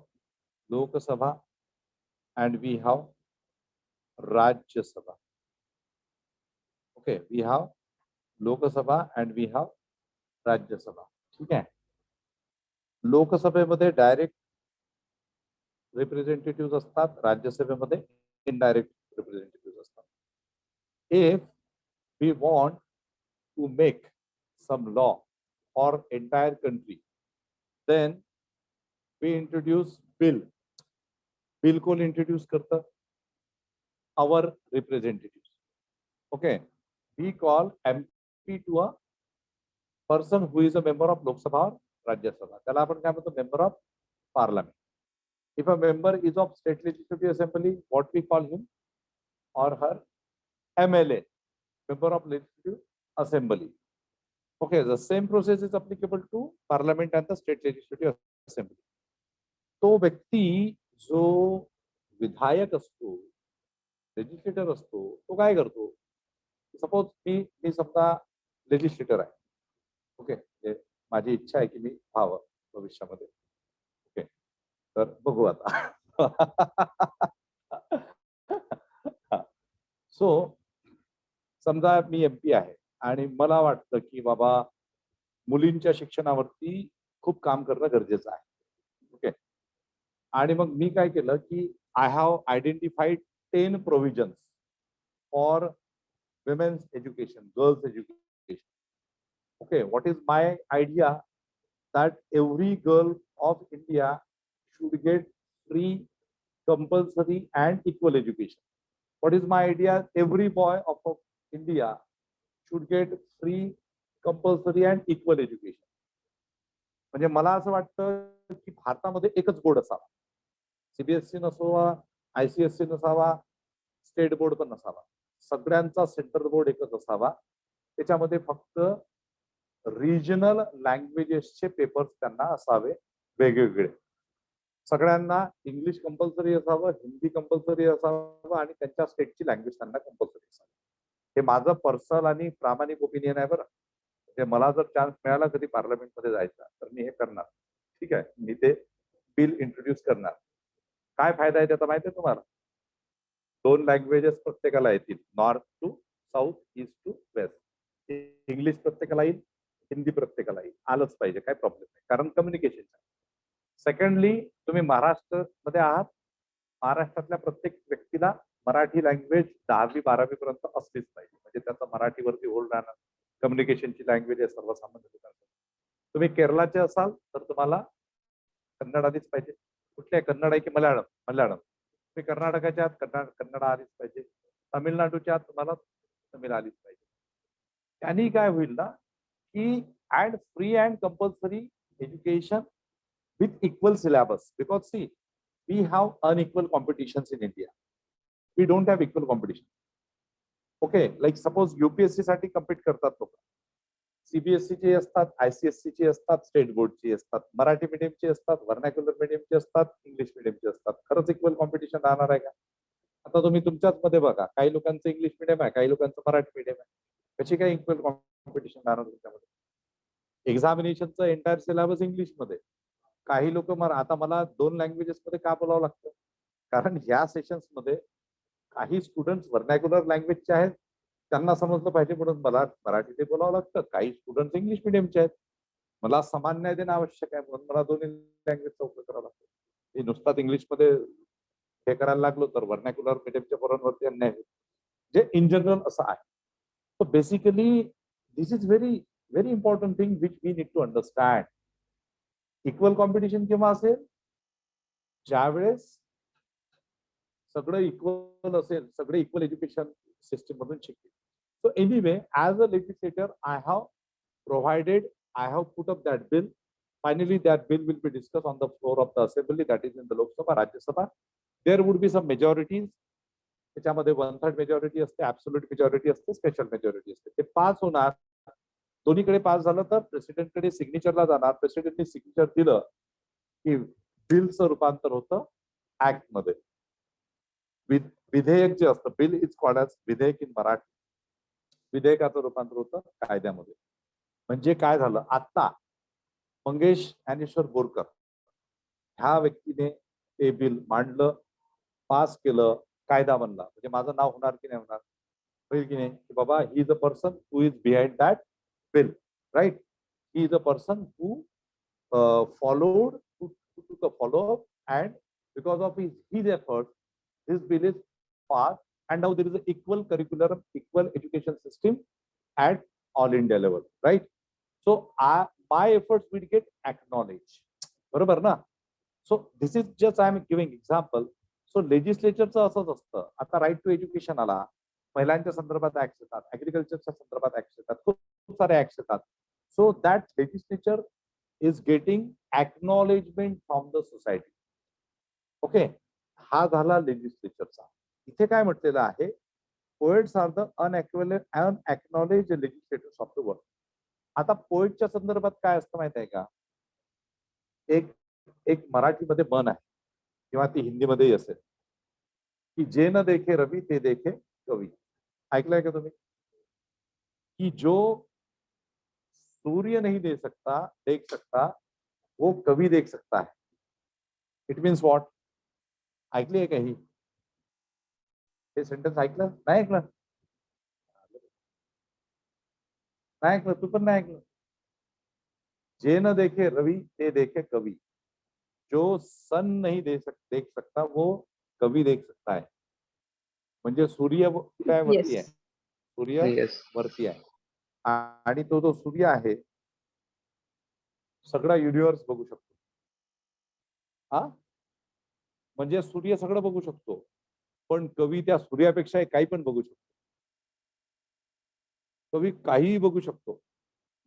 Speaker 1: Lok Sabha and we have Rajya Sabha. Okay, we have Lok Sabha and we have Rajya Sabha. ठीक आहे. लोकसभेमध्ये direct representative असतात, राज्यसभेमध्ये indirect representative असतात. If we want to make some law for entire country, then we introduce bill. Bill कोण introduce करतं? our representatives. Okay, we call MP to a person who is a member of Lok Sabha or Rajya Sabha. त्याला आपण काय म्हणतो? Member of Parliament. If a member is of State Legislative Assembly, what we call him or her? MLA, Member of Legislative Assembly. Okay, the same process is applicable to Parliament and the State Legislative Assembly. तो व्यक्ती जो विधायक असतो, legislator असतो, तो काय करतो? Suppose मी समजा लेजिस्लेटर आहे. ओके, माझी इच्छा आहे की मी व्हावं भविष्यामध्ये. ओके, तर बघू आता. सो समजा मी MP आहे आणि मला वाटतं की बाबा मुलींच्या शिक्षणावरती खूप काम करणं गरजेचं आहे. ओके, आणि मग मी काय केलं की I have identified 10 provisions for women's education, girls' education. Okay, what is my idea? That every girl of India should get free, compulsory, and equal education. What is my idea? Every boy of India should get free, compulsory, and equal education. म्हणजे मला असं वाटतं की भारतामध्ये एकच board असावा. CBSE नसावा, ICSE नसावा, स्टेट बोर्ड पण नसावा. सगळ्यांचा सेंट्रल बोर्ड एकच असावा. त्याच्यामध्ये फक्त रिजनल लँग्वेजेसचे पेपर्स त्यांना असावे वेगवेगळे. सगळ्यांना इंग्लिश कंपल्सरी असावं, हिंदी कंपल्सरी असावं आणि त्यांच्या स्टेटची लँग्वेज त्यांना कंपल्सरी असावी. हे माझं पर्सनल आणि प्रामाणिक ओपिनियन आहे बरं. म्हणजे मला जर चान्स मिळाला कधी पार्लमेंटमध्ये जायचा तर मी हे करणार. ठीक आहे, मी ते बिल इंट्रोड्यूस करणार. काय फायदा आहे त्याचा माहिती आहे तुम्हाला? 2 लँग्वेजेस प्रत्येकाला येतील, north to south, east to west. English प्रत्येकाला येईल, हिंदी प्रत्येकाला येईल. आलंच पाहिजे, काय प्रॉब्लेम नाही, कारण कम्युनिकेशन आहे. सेकंडली, तुम्ही महाराष्ट्रामध्ये आहात, महाराष्ट्रातल्या प्रत्येक व्यक्तीला मराठी लँग्वेज 10वी 12वी पर्यंत असलीच पाहिजे. म्हणजे त्याचा मराठीवरती होल्ड राहणं. कम्युनिकेशनची लँग्वेज आहे सर्वसामान्य लोकांसाठी. तुम्ही केरळाचे असाल तर तुम्हाला कन्नड आलीच पाहिजे. कुठले? कन्नड आहे की मल्याळम? मल्याळम. तुम्ही कर्नाटकाचे आहात, कन्नड आलीच पाहिजे. तामिळनाडूच्या आहात, तुम्हाला तमिळ आलीच पाहिजे. त्यांनी काय होईल ना की and free and compulsory education with equal syllabus. Because see, we have unequal competitions in India. We don't have equal competition. Okay, like suppose UPSC साठी कम्पीट करतात लोक. CBSE चे असतात, ICSE चे असतात, स्टेट बोर्डची असतात, मराठी मीडियमचे असतात, व्हर्नॅक्युलर मीडियमचे असतात, इंग्लिश मीडियमचे असतात. खरंच इक्वल कॉम्पिटिशन राहणार आहे का? आता तुम्ही तुमच्याच मध्ये बघा, काही लोकांचं इंग्लिश मीडियम आहे, काही लोकांचं मराठी मीडियम आहे. कशी काय इक्वल कॉम्पिटिशन राहणार तुमच्यामध्ये? एक्झामिनेशनचं एंटायर सिलेबस इंग्लिशमध्ये. काही लोक आता मला 2 लँग्वेजेस मध्ये का बोलावं लागतं? कारण ह्या सेशन्स मध्ये काही स्टुडंट्स व्हर्नॅक्युलर लँग्वेजचे आहेत, त्यांना समजलं पाहिजे म्हणून मला मराठी ते बोलावं लागतं. काही स्टुडंट्स इंग्लिश मिडियमचे आहेत, मला समान न्याय देणं आवश्यक आहे म्हणून मला दोन्ही लँग्वेजचा उपयोग करावा लागतो. हे नुसताच इंग्लिशमध्ये हे करायला लागलो तर व्हर्नॅक्युलर मिडियमच्या पोरांवरती अन्याय होईल. जे इन जनरल असं आहे. So basically this is very very important thing which we need to understand. Equal competition केव्हा असेल? ज्यावेळेस सगळं इक्वल असेल, सगळे इक्वल एज्युकेशन सिस्टम मधून शिकतील. So anyway, as a legislator, I have provided, I have put up that bill. Finally, that bill will be discussed on the floor of the assembly, that is in the Lok Sabha, Rajya Sabha. There would be some majorities. त्याच्यामध्ये 1/3 majority असते, absolute majority असते, special majority असते. ते pass होणार. दोन्हीकडे pass झालं तर प्रेसिडेंटकडे सिग्नेचरला जाणार. प्रेसिडेंटने सिग्नेचर दिलं की बिलचं रूपांतर होतं ऍक्ट मध्ये. विधेयक जे असतं, बिल इज कॉल्ड ॲज विधेयक इन मराठी. विधेयकाचं रूपांतर होतं कायद्यामध्ये. म्हणजे काय झालं? आता मंगेश ज्ञानेश्वर बोरकर ह्या व्यक्तीने ते बिल मांडलं, पास केलं, कायदा बनला. म्हणजे माझं नाव होणार की नाही होणार? होईल की नाही की बाबा he is a person who is behind that bill, right. He is a person who followed, who took a follow-up, and because of his efforts, this bill is passed, and now there is an equal curriculum, equal education system at all India level, right? So my efforts will get acknowledged. बरोबर ना? So this is just I am giving example. So legislatureचं असंच असतं. आता right to education आला, महिलांच्या संदर्भात act येतात, ऍग्रिकल्चरच्या संदर्भात ऍक्ट येतात, खूप सारे ऍक्ट येतात. So that legislature is getting acknowledgement from the society. Okay, हा झाला लेजिस्लेचरचा. इथे काय म्हटलेलं आहे, poets are the unacknowledged legislators of the world. आता पोएटच्या संदर्भात काय असतं माहित आहे का, एक मराठीमध्ये म्हण आहे किंवा ती हिंदीमध्येही असेल की जे न देखे रवी ते देखे कवी. ऐकलंय का तुम्ही? की जो सूर्य नहीं देख सकता वो कभी देख सकता है. It means what? ऐकली आहे का ही? हे सेंटेन्स ऐकलं नाही? ऐकलं नाही? ऐकलं तू पण नाही ऐकलं? जे न देखे रवि ते देखे कवि, जो सन नहीं देख सकता वो कवि देख सकता है. म्हणजे सूर्य काय वरती आहे, सूर्य वरती आहे, आणि तो जो सूर्य आहे सगळा युनिव्हर्स बघू शकतो. हा म्हणजे सूर्य सगळं बघू शकतो, पण कवी त्या सूर्यापेक्षा काही पण बघू शकतो. कवी काहीही बघू शकतो.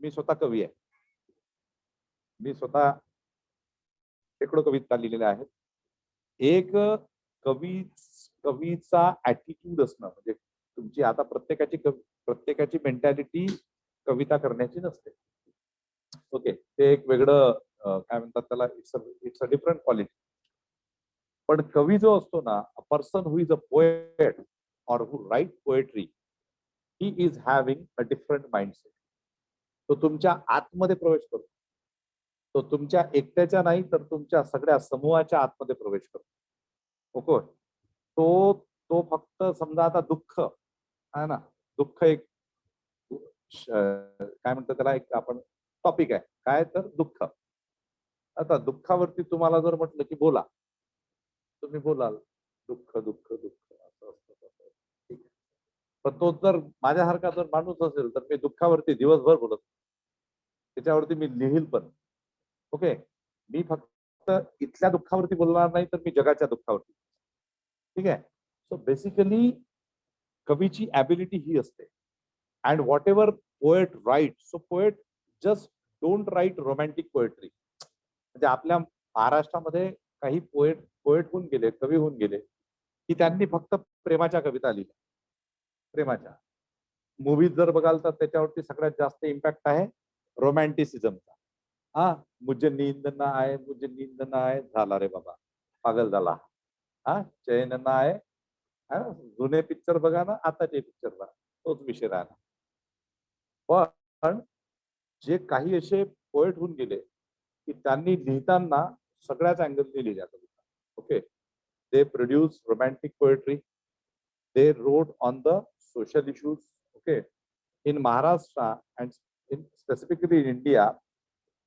Speaker 1: मी स्वतः कवी आहे. मी स्वतः शेकडो कविता लिहिलेल्या आहेत. एक कवीचा ऍटिट्यूड असणं म्हणजे तुमची आता प्रत्येकाची मेंटॅलिटी कविता करण्याची नसते. ओके, ते एक वेगळं काय म्हणतात त्याला, इट्स अ डिफरंट क्वालिटी. पण कवी जो असतो ना, a person who is a poet or who write poetry, he is having a different mindset. तो तुमच्या आतमध्ये प्रवेश करतो. तो तुमच्या एकट्याच्या नाही तर तुमच्या सगळ्या समूहाच्या आतमध्ये प्रवेश करतो. ओके, तो फक्त समजा आता दुःख आहे ना, दुःख एक काय म्हणतात त्याला, एक आपण टॉपिक आहे काय, तर दुःख. आता दुःखावरती तुम्हाला जर म्हटलं की बोला, तुम्ही बोलाल दुःख दुःख दुःख असं असतं. ठीक आहे, पण तो जर माझ्यासारखा जर माणूस असेल तर मी दुःखावरती दिवसभर बोलत, त्याच्यावरती मी लिहिल पण. ओके, मी फक्त इथल्या दुःखावरती बोलणार नाही तर मी जगाच्या दुःखावरती. ठीक आहे. सो बेसिकली कवीची ॲबिलिटी ही असते. And whatever poet write, so poet just don't write romantic poetry. म्हणजे आपल्या महाराष्ट्रामध्ये काही पोएट होऊन गेले, कवी होऊन गेले की त्यांनी फक्त प्रेमाच्या कविता लिहिल्या. प्रेमाच्या मूवीज जर बघाल तर त्याच्यावरती सगळ्यात जास्त इम्पॅक्ट आहे रोमॅन्टिसिझमचा. हा, मुझे नींद ना आए, मुझे नींद ना आए, झाला रे बाबा, पागल झाला. हा, चैन ना आए. जुने पिक्चर बघा ना, आताचे पिक्चर बघा, तोच विषय राहिला. पण जे काही असे पोएट होऊन गेले की त्यांनी लिहिताना सगळ्याच अँगलने लिहिल्या कविता. Okay, they produce romantic poetry, they wrote on the social issues. Okay, in Maharashtra and specifically in India,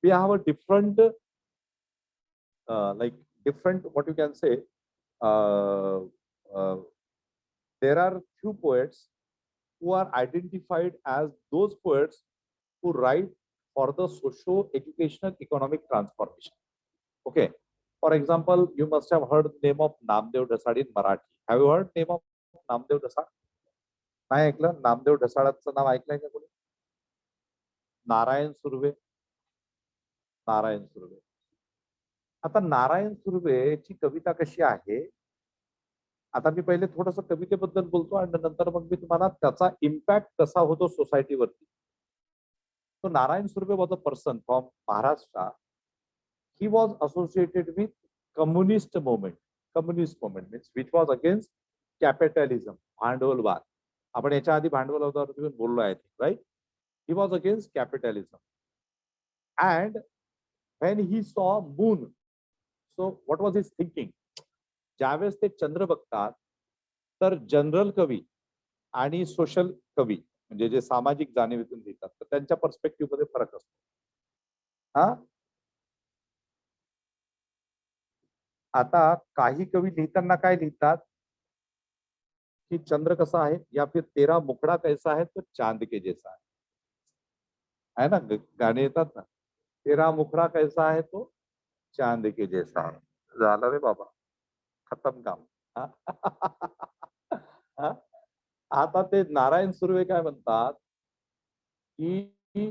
Speaker 1: we have a different what you can say, there are few poets who are identified as those poets who write for the socio-educational economic transformation. Okay, for example, you must have heard the name of Namdev Dhasad in Marathi. Have you heard the name of Namdev Dhasad? नाही ऐकलं? नामदेव ढसाळाचं नाव ऐकलंय का कोणी? नारायण सुर्वे. नारायण सुर्वे. आता नारायण सुर्वेची कविता कशी आहे, आता मी पहिले थोडस कवितेबद्दल बोलतो आणि नंतर मग मी तुम्हाला त्याचा इम्पॅक्ट कसा होतो सोसायटीवरती. तो Narayan Surve was a person from Maharashtra. He was associated with communist movement. Communist movement means which was against capitalism, भांडवलवाद. आपण याच्या आधी भांडवलावरती बोललो आहे, right. He was against capitalism. And when he saw moon, so what was his thinking? ज्यावेळेस ते चंद्र बघतात तर जनरल कवी आणि सोशल कवी म्हणजे जे सामाजिक जाणीवेतून लिहितात, तर त्यांच्या पर्स्पेक्टिव्ह मध्ये फरक असतो. हा, आता काही कवी लिहिताना काय लिहितात की चंद्र कसा आहे, या फिर तेरा मुखडा कैसा है तो चांद के जैसा है ना, गाणे येतात ना, तेरा मुखडा कैसा है तो चांद के जैसा है. झालं रे बाबा, खतम काम. हा? हा? आता ते नारायण सुर्वे काय म्हणतात की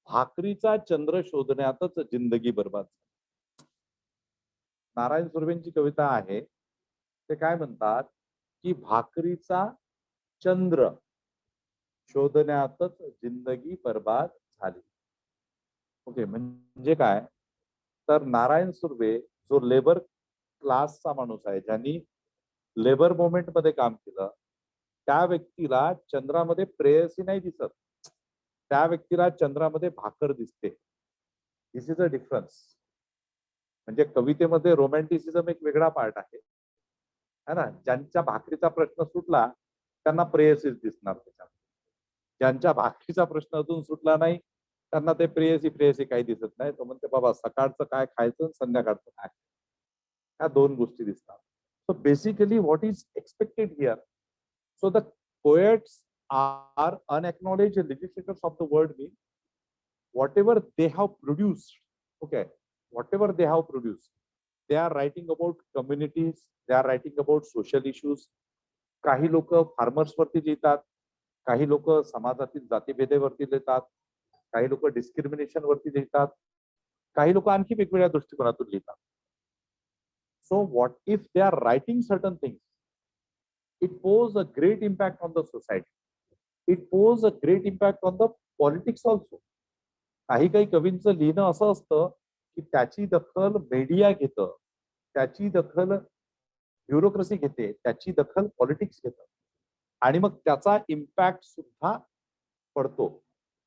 Speaker 1: भाकरीचा चंद्र शोधण्यातच जिंदगी बर्बाद. नारायण सुर्वेंची कविता आहे, ते काय म्हणतात की भाकरीचा चंद्र शोधण्यातच जिंदगी बर्बाद झाली. ओके, म्हणजे काय, तर नारायण सुर्वे जो लेबर क्लासचा माणूस आहे, ज्यांनी लेबर मुवमेंट मध्ये काम केलं, त्या व्यक्तीला चंद्रामध्ये प्रेयसी नाही दिसत, त्या व्यक्तीला चंद्रामध्ये भाकर दिसते. दिस इज अ डिफरन्स. म्हणजे कवितेमध्ये रोमॅन्टिसिझम एक वेगळा पार्ट आहे है ना. ज्यांच्या भाकरीचा प्रश्न सुटला त्यांना प्रेयसीच दिसणार त्याच्यामध्ये. ज्यांच्या भाकरीचा प्रश्न अजून सुटला नाही त्यांना ते प्रेयसी काही दिसत नाही. तो म्हणते बाबा सकाळचं काय खायचं, संध्याकाळचं काय, ह्या दोन गोष्टी दिसतात. So basically what is expected here, so the poets are unacknowledged legislators of the world, mean whatever they have produced, okay, whatever they have produced, they are writing about communities, they are writing about social issues. काही लोक farmers वरती लिहितात, काही लोक समाजातील जातीभेदेवरती लिहितात, काही लोक डिस्क्रिमिनेशन वरती लिहितात, काही लोक आणखी वेगवेगळ्या दृष्टिकोनातून लिहितात. So what if they are writing certain things, it pose a great impact on the society, it pose a great impact on the politics also. काही काही कवींचं लिहिणं असं असतं की त्याची दखल मीडिया घेतं, त्याची दखल ब्युरोक्रेसी घेते, त्याची दखल पॉलिटिक्स घेतं, आणि मग त्याचा इम्पॅक्ट सुद्धा पडतो.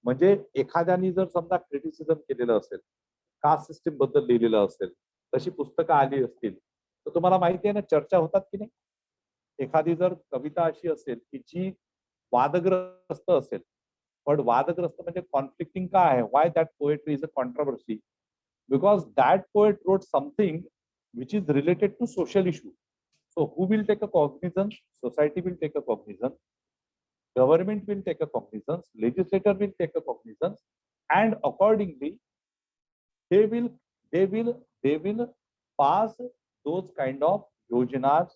Speaker 1: म्हणजे एखाद्याने जर समजा क्रिटिसिझम केलेलं असेल, कास्ट सिस्टीम बद्दल लिहिलेलं असेल, तशी पुस्तकं आली असतील, तर तुम्हाला माहिती आहे ना चर्चा होतात की नाही. एखादी जर कविता अशी असेल की जी वादग्रस्त असेल, पण वादग्रस्त म्हणजे कॉन्फ्लिक्टिंग का आहे, why that poetry is a controversy, because that poet wrote something which is related to social issue. So who will take a cognizance? Society will take a cognizance, government will take a cognizance, legislator will take a cognizance, and accordingly they will pass those kind of yojanas,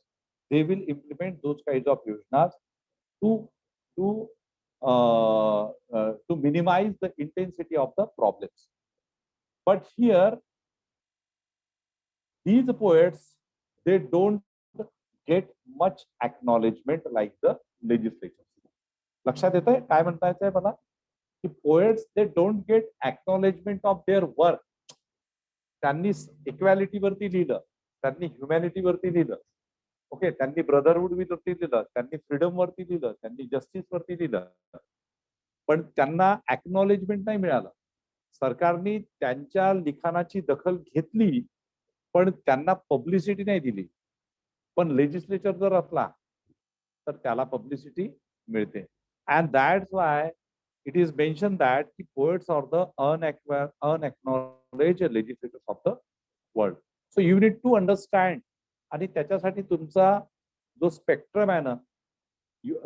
Speaker 1: they will implement those kinds of yojanas to minimize the intensity of the problems. But here these poets, they don't get much acknowledgement like the legislature. लक्षात येतंय काय म्हणता येतंय मला, की poets they don't get acknowledgement of their work. त्यांनी equality वरती लिहिलं, त्यांनी ह्युमॅनिटी वरती लिहिलं, ओके, त्यांनी ब्रदरहुड वरती लिहिलं, त्यांनी फ्रीडम वरती लिहिलं, त्यांनी जस्टिस वरती लिहिलं, पण त्यांना एक्नॉलेजमेंट नाही मिळालं. सरकारने त्यांच्या लिखाणाची दखल घेतली पण त्यांना पब्लिसिटी नाही दिली. पण लेजिस्लेचर जर असला तर त्याला पब्लिसिटी मिळते. And that's why it is mention that की poets are the unacknowledged legislators of the world. So you need to understand. आणि त्याच्यासाठी तुमचा जो स्पेक्ट्रम आहे ना,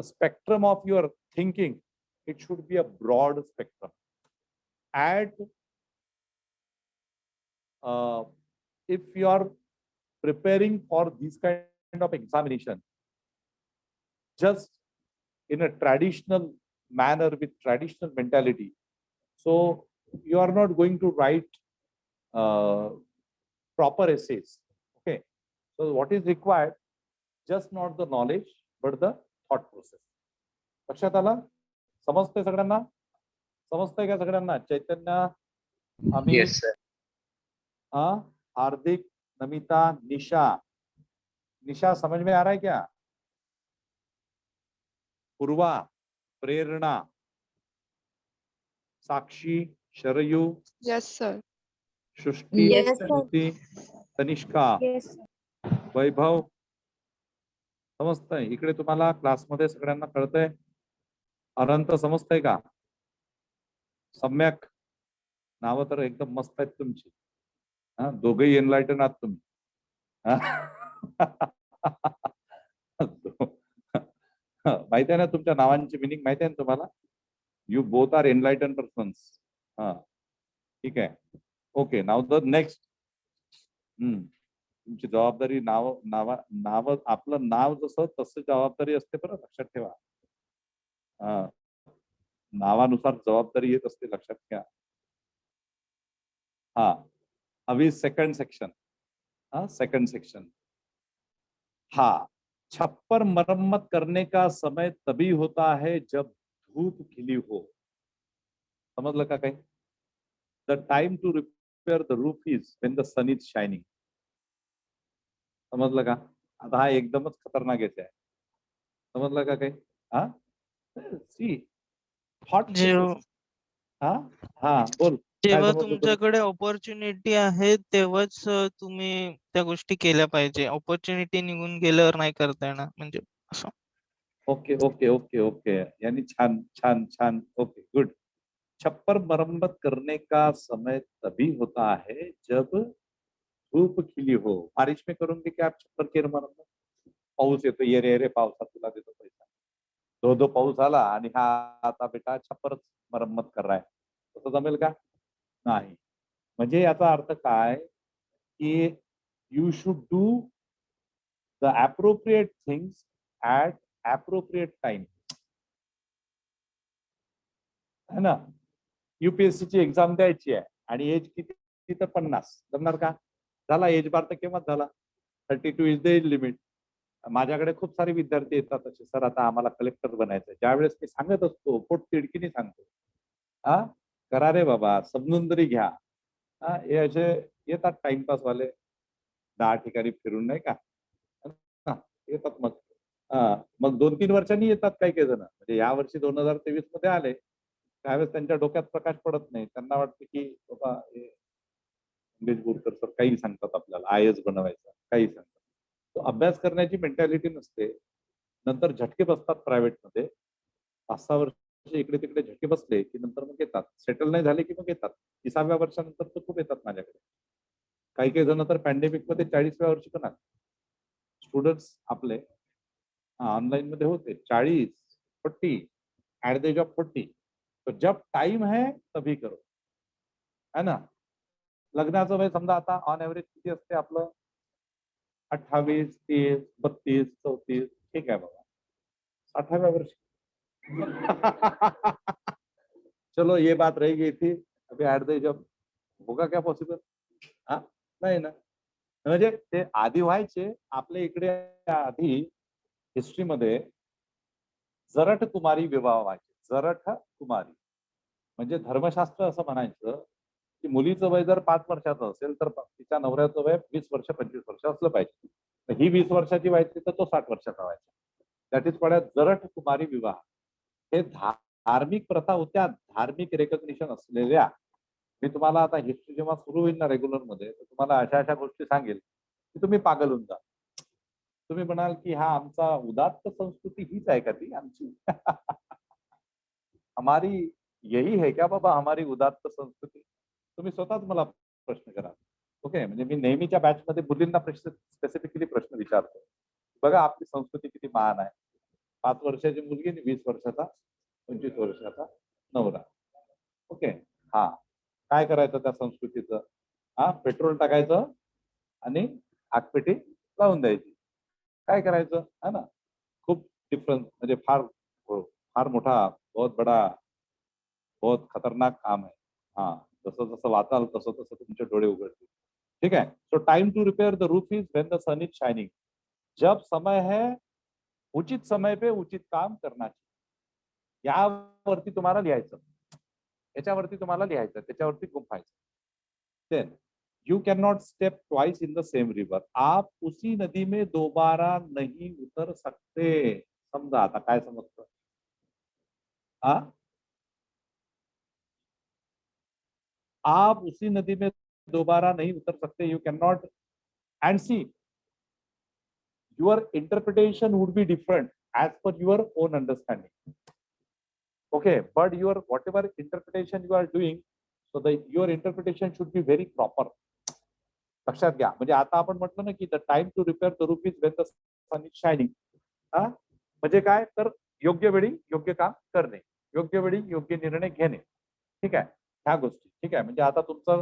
Speaker 1: spectrum of your thinking, it should be a broad spectrum. At if you are preparing for this kind of examination just in a traditional manner with traditional mentality, so you are not going to write proper essays. Okay, so what is required, just not the knowledge but the thought process. लक्षात आला? समजतंय सगळ्यांना? समजतंय का सगळ्यांना? चैतन्य, आम्ही,
Speaker 5: Yes, sir.
Speaker 1: हार्दिक, नमिता, निशा. निशा समझ में आ रहा है क्या? पूर्वा, प्रेरणा, साक्षी, शरयू,
Speaker 2: Yes, sir.
Speaker 1: सृष्टि,
Speaker 2: Yes, sir.
Speaker 1: श्रुति, तनिष्का,
Speaker 2: Yes.
Speaker 1: वैभव, समजतंय? इकडे तुम्हाला क्लासमध्ये सगळ्यांना कळतंय? अनंत समजतंय का? सम्यक. नावं तर एकदम मस्त आहेत तुमची. हा, दोघेही एनलायटन आहात तुम्ही. माहिती आहे ना तुमच्या नावांची मिनिंग माहिती आहे ना तुम्हाला? You both are enlighten persons. हा, ठीक आहे. Okay, now the next. तुमची जबाबदारी नाव आपलं नाव जसं तसं जबाबदारी असते, बरं लक्षात ठेवा. हा, नावानुसार जबाबदारी येत असते, लक्षात घ्या. हा, अभी सेकंड सेक्शन. हाँ, सेकंड सेक्शन. हाँ, छप्पर मरम्मत करने का समय तभी होता है जब धूप खिली हो. समजलं का काही? The time to repair the roof is when the sun is shining. समजलं का? आता हा एकदमच खतरनाक येते आहे. समजलं का काही? हा, सी हॉट
Speaker 4: जेव्हा
Speaker 1: केसेस. हा हा, बोल. काय
Speaker 4: जेव्हा
Speaker 1: समजलं तुला?
Speaker 4: तुमच्याकडे ऑपॉर्च्युनिटी आहे तेव्हाच तुम्ही त्या गोष्टी केल्या पाहिजे. ऑपॉर्च्युनिटी निघून गेल्यावर नाही करता येणार, म्हणजे असं.
Speaker 1: ओके ओके ओके ओके, यानी छान छान छान. Okay, good. छप्पर मरम्मत करने का समय तभी होता है जब धूप खिली हो. बारिश में करूंगी क्या आप छप्पर की मरम्मत? पाऊस येतो, ये रे पावसात तुला देतो पैसा. दो पाऊस आला आणि हा आता बेटा छप्परच मरम्मत कराय, तसं जमेल का? नाही. म्हणजे याचा अर्थ काय की you should do the appropriate things at appropriate time. है ना? UPSC ची एक्झाम द्यायची आहे आणि एज किती? तर 50. जमणार का? झाला एज बार तर केव्हाच झाला. 32 इज द एज लिमिट. माझ्याकडे खूप सारे विद्यार्थी येतात असे, सर आता आम्हाला कलेक्टर बनायचं. ज्यावेळेस मी सांगत असतो, पोट तिडकीने सांगतो, हा करा रे बाबा, समजून तरी घ्या. हा, हे असे येतात टाइमपास वाले 10 ठिकाणी फिरून, नाही का? येतात मग. मग 2-3 वर्षांनी येतात काही काही जण. म्हणजे या वर्षी 2023 मध्ये आले, त्यावेळेस त्यांच्या डोक्यात प्रकाश पडत नाही. त्यांना वाटतं की बाबा हे मंगेश बोरकर सर काही सांगतात आपल्याला, IAS बनवायचं, काही सांगतात. तो अभ्यास करण्याची मेंटॅलिटी नसते. नंतर झटके बसतात प्रायव्हेटमध्ये. 5-6 वर्ष इकडे तिकडे झटके बसले की नंतर मग येतात. सेटल नाही झाले की मग येतात. 30व्या वर्षानंतर तर खूप येतात माझ्याकडे. काही काही जण तर पॅन्डेमिक मध्ये 40व्या वर्षी पण आले. स्टुडंट्स आपले ऑनलाइन मध्ये होते 40-40 ऍट द एज ऑफ 40. तो जब टाइम है तभी करो, है ना? लग्नाचं वय समजा आता ऑन एव्हरेज किती असते आपलं? 28, 30, 32, 34. ठीक आहे बाबा, 60व्या वर्षी. चलो ये बात रही गई थी. अभी ऍट द एज ऑफ होगा क्या पॉसिबल? हा, नाही ना. म्हणजे ते आधी व्हायचे आपल्या इकडे. आधी हिस्ट्रीमध्ये जरठ कुमारी विवाह व्हायचे. जरठ कुमारी म्हणजे धर्मशास्त्र असं म्हणायचं की मुलीचं वय जर 5 वर्षाचं असेल तर तिच्या नवऱ्याचं वय 20 वर्ष 25 वर्ष असलं पाहिजे. तर ही 20 वर्षाची व्हायची तर तो 60 वर्षाचा व्हायचा. दॅट इज कॉल्ड जरठ कुमारी विवाह. हे धार्मिक प्रथा होत्या, धार्मिक रेकग्निशन असलेल्या. मी तुम्हाला आता हिस्ट्री जेव्हा सुरू होईल ना रेग्युलर मध्ये, तर तुम्हाला अशा अशा गोष्टी सांगेल की तुम्ही पागल होऊन जा. तुम्ही म्हणाल की हा आमचा उदात्त संस्कृती हीच आहे का ती आमची? हमारी यही है क्या बाबा हमारी उदात्त संस्कृती? तुम्ही स्वतःच मला प्रश्न करा. ओके, म्हणजे मी नेहमीच्या बॅच मध्ये मुलींना स्पेसिफिकली प्रश्न विचारतो. बघा आपली संस्कृती किती महान आहे. 5 वर्षाची मुलगी आणि 20 वर्षाचा 25 वर्षाचा नवरा. ओके, हा काय करायचं त्या संस्कृतीचं? हा, पेट्रोल टाकायचं आणि आगपेटी लावून द्यायची. काय करायचं? हा ना, खूप डिफरन्स. म्हणजे फार मोठा, बहुत बडा, बहुत खतरनाक काम आहे. हा, जसं जसं वाचाल तसं तसं तुमचे डोळे उघडतील. ठीक आहे. So time to repair the roof is when the sun is shining. जब समय है उचित समय पे उचित काम करना चाहिए. यावरती तुम्हाला लिहायचं, याच्यावरती तुम्हाला लिहायचं, त्याच्यावरती गुंफायचं. Then you can not step twice in the same river. आप उसी नदी में दोबारा नहीं उतर सकते. समजा आता काय समजतं? आप उसी नदी में दोबारा नहीं उतर सकते. You can not. And see, your interpretation would be different as per your own understanding. Okay, but your whatever interpretation you are doing, so your interpretation should be very proper. लक्षात घ्या. म्हणजे आता आपण म्हटलं ना की the time to repair the roof is when the sun is shining. म्हणजे काय, तर योग्य वेळी योग्य काम करणे, योग्य वेळी योग्य निर्णय घेणे. ठीक आहे, ह्या गोष्टी. ठीक आहे, म्हणजे आता तुमचं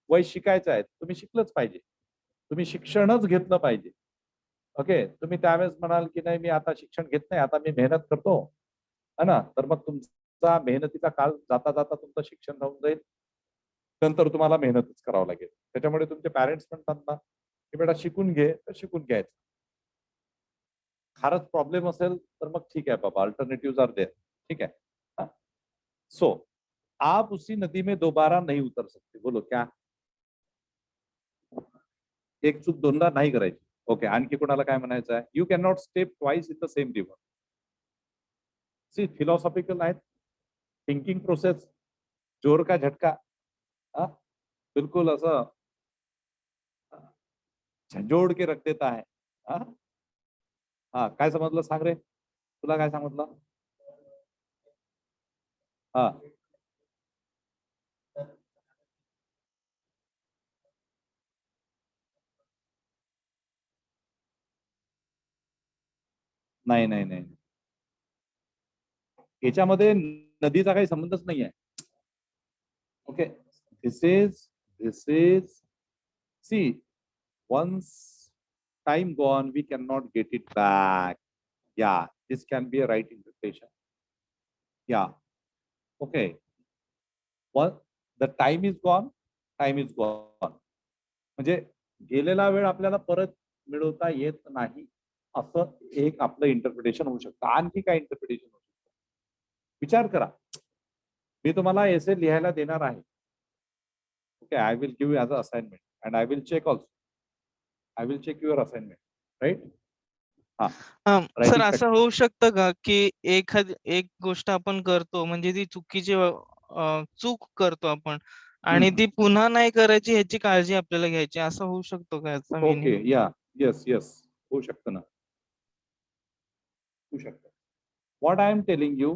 Speaker 1: वय शिकायचं आहे, तुम्ही शिकलंच पाहिजे, तुम्ही शिक्षणच घेतलं पाहिजे. ओके, तुम्ही त्यावेळेस म्हणाल की नाही मी आता शिक्षण घेत नाही, आता मी मेहनत करतो, है ना, तर मग तुमचा मेहनतीचा काळ जाता जाता तुमचं शिक्षण राहून जाईल, नंतर तुम्हाला मेहनतच करावं लागेल. त्याच्यामुळे तुमचे पॅरेंट्स म्हणतात ना की बेटा शिकून घे, तर शिकून घ्यायचं. खरंच प्रॉब्लेम असेल तर मग ठीक आहे बाबा, अल्टरनेटिव्ह आर देयर. ठीक आहे. सो आप उसी नदी में दोबारा नहीं उतर सकते. बोलो क्या? एक चूक दोनदा नाही करायची. ओके, आणखी कोणाला काय म्हणायचं आहे? You can not step twice in the same river. See philosophical आहेत, थिंकिंग प्रोसेस, जोर का झटका, बिल्कुल असं झंझोड के रख देता है. काय समजलं सांग रे, तुला काय समजलं? नाही नाही नाही, याच्यामध्ये नदीचा काही संबंधच नाही आहे. Okay, this is see once time gone we cannot get it back. Yeah, this can be a right interpretation. Yeah, okay, what the time is gone, time is gone. म्हणजे गेलेला वेळ आपल्याला परत मिळवता येत नाही, असं एक आपलं इंटरप्रिटेशन होऊ शकतं. आणखी काय इंटरप्रिटेशन होऊ शकतं? विचार करा. मी तुम्हाला एसे लिहायला देणार आहे. Okay, I will give as a assignment and I will check also. I will check your assignment, right?
Speaker 4: Sir असं होऊ शकतं का की एक गोष्ट आपण करतो म्हणजे ती चुकीची चूक करतो आपण आणि ती पुन्हा नाही करायची ह्याची काळजी आपल्याला घ्यायची, असं होऊ शकतो का याचा meaning?
Speaker 1: Okay, yeah, yes yes, होऊ शकतं ना, होऊ शकतं. What I am telling you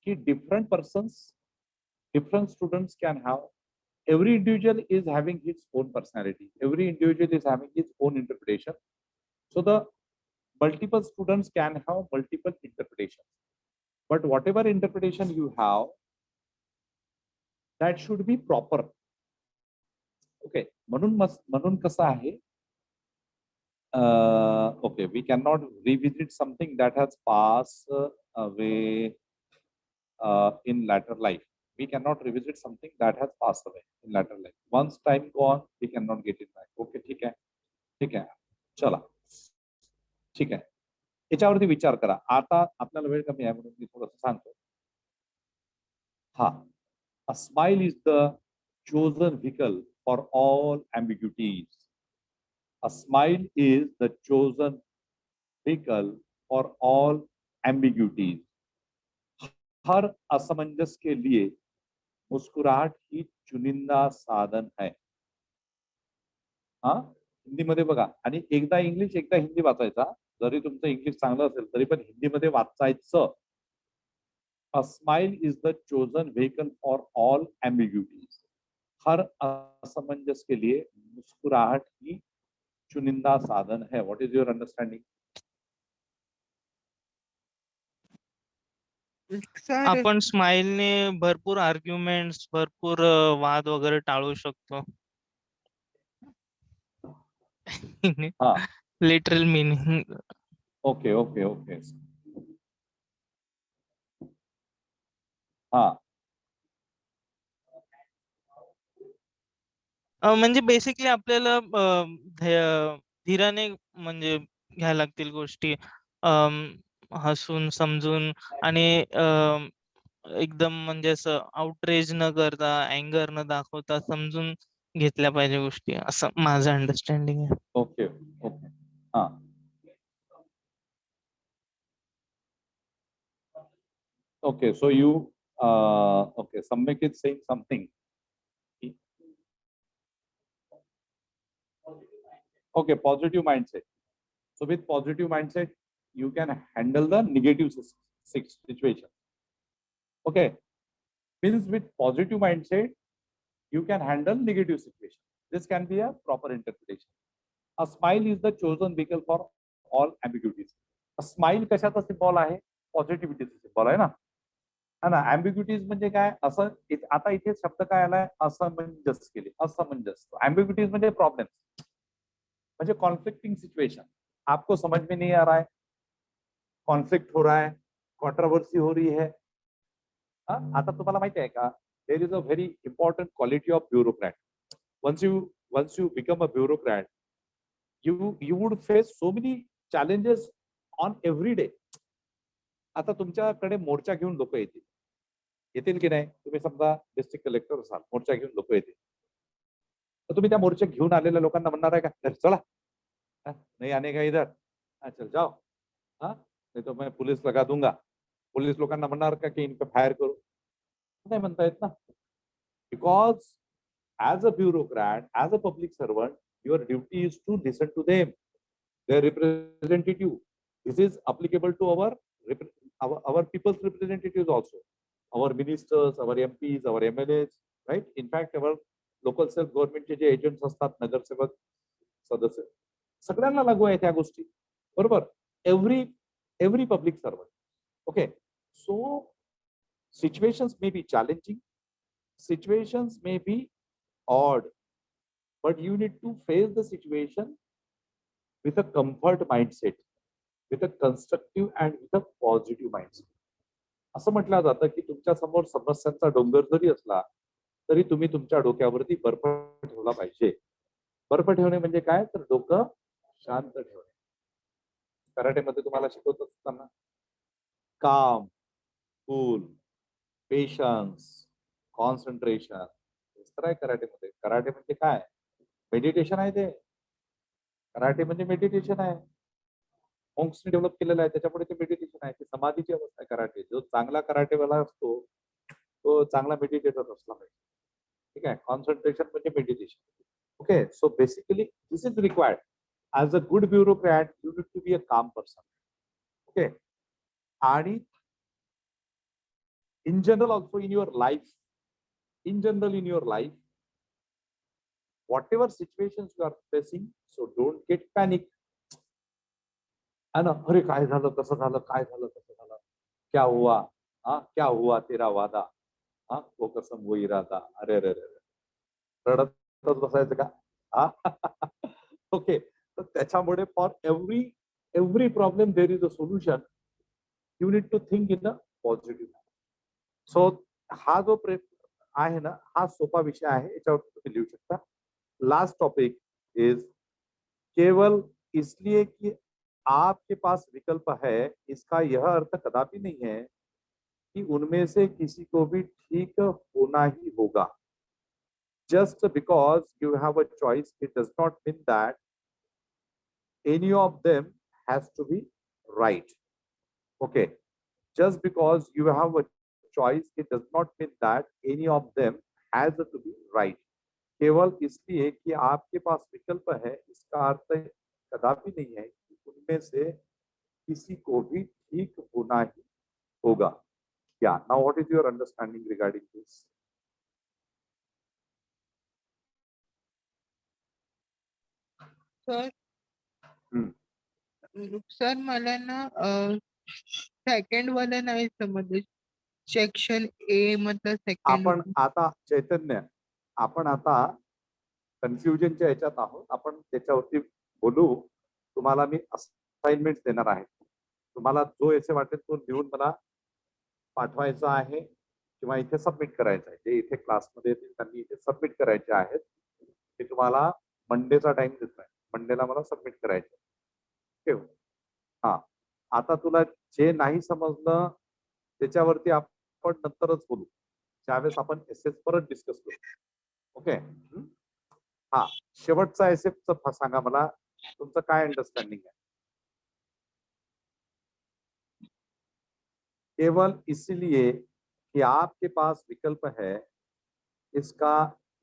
Speaker 1: की different persons, different students can have, every individual is having his own personality, every individual is having his own interpretation. So the multiple students can have multiple interpretations, but whatever interpretation you have, that should be proper. Okay, म्हणून कसं आहे, okay, we cannot revisit something that has passed away in later life. We cannot revisit something that has passed away in later life. Once time gone, we cannot get it back. Okay, ठीक आहे, ठीक आहे, चला, ठीक आहे. याच्यावरती विचार करा. आता आपल्याला वेळ कमी आहे म्हणून मी थोडंसं सांगतो. A smile is the chosen vehicle for all ambiguities. A smile is the chosen vehicle for all ambiguities. हर असमंजस के लिए मुस्कुराहट ही चुनिंदा साधन है. हिंदीमध्ये बघा, आणि एकदा इंग्लिश एकदा हिंदी वाचायचा. जरी तुमचं इंग्लिश चांगलं असेल तरी पण हिंदीमध्ये वाचायचं. A smile is the chosen vehicle for all ambiguities. हर असमंजस के लिए मुस्कुराहट ही चुनिंदा साधन है. What is your understanding?
Speaker 4: आपण स्माइलने भरपूर आर्ग्युमेंट्स, भरपूर वाद वगैरे टाळू शकतो. Literal meaning.
Speaker 1: Okay okay okay,
Speaker 4: म्हणजे बेसिकली आपल्याला धीराने म्हणजे घ्यायला लागतील गोष्टी, हसून समजून, आणि एकदम म्हणजे असं आउटरेज न करता, अँगर न दाखवता समजून घेतल्या पाहिजे गोष्टी, असं माझं अंडरस्टँडिंग आहे.
Speaker 1: Okay okay, okay, so you okay, Samyak is saying something. Okay, positive mindset. So with positive mindset, you can handle the negative situation. Okay, means with positive mindset, you can handle negative situation. This can be a proper interpretation. A smile is the chosen vehicle for all ambiguities. A smile कशाचा symbol आहे? पॉझिटिव्हिटीचा symbol आहे ना. है ना. ambiguities म्हणजे काय? असं आता इथे शब्द काय आलाय? असमंजस केले. असमंजस. ambiguities म्हणजे प्रॉब्लेम्स, म्हणजे कॉन्फ्लिक्टिंग सिचुएशन. आपको समझ में नहीं आ रहा है, कॉन्फ्लिक्ट हो रहा है, कॉन्ट्रोवर्सी हो रही है. आता तुम्हाला माहिती आहे का, there is a very important quality of bureaucrat. once you become a bureaucrat, you would face so many challenges on every day. आता तुमच्याकडे मोर्चा घेऊन लोक येतील की नाही? तुम्ही समजा डिस्ट्रिक्ट कलेक्टर असाल, मोर्चा घेऊन लोक येतील, तर तुम्ही त्या मोर्चा घेऊन आलेल्या लोकांना म्हणणार आहे का चला नाही आने का इधर, चल जाओ, नहीं तो मैं पुलिस लगा दूंगा? पुलिस लोकांना म्हणणार का की इनपे फायर करू? नाही म्हणता येत ना. Because as a bureaucrat, as a public servant, your duty is to listen to them, their representative. This is applicable to our people's representatives also, our ministers, our MPs, our MLAs, right? In fact, our local self government जे agents असतात, नगरसेवक, सदस्य, सगळ्यांना लागू आहे त्या गोष्टी, बरोबर? every public servant. Okay, so situations may be challenging, situations may be odd, but you need to face the situation with a comfort mindset, with a constructive and with a positive mindset. असं म्हटलं जातं की तुमच्या समोर समस्यांचा डोंगर जरी असला तरी तुम्ही तुमच्या डोक्यावरती बर्फ ठेवला पाहिजे. बर्फ ठेवणे म्हणजे काय? तर डोकं शांत ठेवणे. कराटेमध्ये तुम्हाला शिकवत असताना काम, कूल, पेशन्स, कॉन्सन्ट्रेशन, आहे कराटेमध्ये. कराटे म्हणजे काय? मेडिटेशन आहे. ते कराटे म्हणजे मेडिटेशन आहे. मॉन्क्सने डेव्हलप केलेलं आहे, त्याच्यामुळे ते मेडिटेशन आहे. ती समाधीची अवस्था आहे कराटे. जो चांगला कराटेवाला असतो तो चांगला मेडिटेटर असला पाहिजे. ठीक आहे. कॉन्सन्ट्रेशन म्हणजे meditation. Okay, so basically this is required. As a good bureaucrat you need to be a calm person. Okay, आणि in general also in your life, in general in your life, whatever situations you are facing, so don't get panic. अरे काय झालं, कसं झालं, काय झालं, कसं झालं, क्या हुआ, क्या हुआ तेरा वादा, वो कसम वो इरादा, अरे अरे अरे, रडतच बसायचं का? ओके, तर त्याच्यामुळे for every problem there is a solution. You need to think in a positive. So हा जो आहे ना, हा सोपा विषय आहे, याच्यावर तुम्ही लिहू शकता. लास्ट टॉपिक इज केवल इसलिए कि आपके पास विकल्प है, इसका यह अर्थ कदापि नहीं है कि उनमें से किसी को भी ठीक होना ही होगा. Just because you have a choice, it does not mean that any of them has to be right. Okay, just because you have a choice, it does not mean that any of them has to be right. केवल इसलिए कि आपके pass विकल्प है, इसका अर्थ कदापि नहीं है कि उनमें से किसी को भी ठीक होना ही होगा. Yeah, now what is your understanding regarding this?
Speaker 4: Sir, sir मला ना सेकंड वाला नाही समजलं. सेक्शन ए मतलब सेकंड.
Speaker 1: आपण आता चैतन्य, आपण आता कन्फ्युजनच्या ह्याच्यात आहोत. आपण त्याच्यावरती बोलू. तुम्हाला मी असाइनमेंट देणार आहे. तुम्हाला जो याचे वाटेल तो लिहून मला पाठवायचा आहे किंवा इथे सबमिट करायचा आहे. जे इथे क्लासमध्ये येतील त्यांनी इथे सबमिट करायचे आहेत. मी तुम्हाला मंडेचा टाइम देतोय. मंडेला मला सबमिट करायचे. ठेव. आता तुला जे नाही समजलं त्याच्यावरती आपण नंतरच बोलू. त्यावेळेस आपण एसएस परत डिस्कस करू. ओके, शेवटचा एसएफ सांगा मला, तुमचं काय अंडरस्टँडिंग आहे? केवल इसलिए कि आपके पास विकल्प है, इसका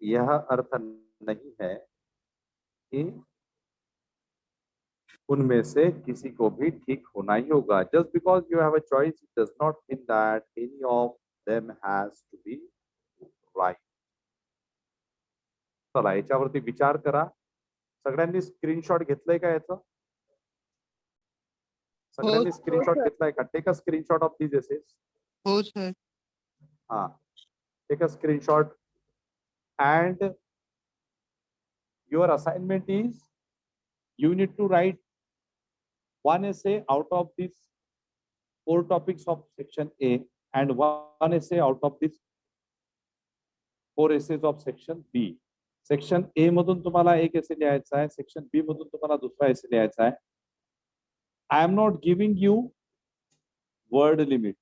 Speaker 1: यह अर्थ नहीं है कि उनमें से किसी को भी ठीक होना ही होगा. Just because you have a choice, it does not mean that any of them has to be right. चला याच्यावरती विचार करा. सगळ्यांनी स्क्रीनशॉट घेतलंय का याचं? सगळ्यांनी स्क्रीनशॉट घेतलाय का? Take a screenshot of these essays.
Speaker 7: हो सर.
Speaker 1: हा, take a screenshot and your assignment is you need to write one essay out of these 4 topics of section A and one essay out of these 4 essays of section B. Section A मधून तुम्हाला एक essay लिहायचा आहे, section B मधून तुम्हाला दुसरा essay लिहायचा आहे. I am not giving you word limit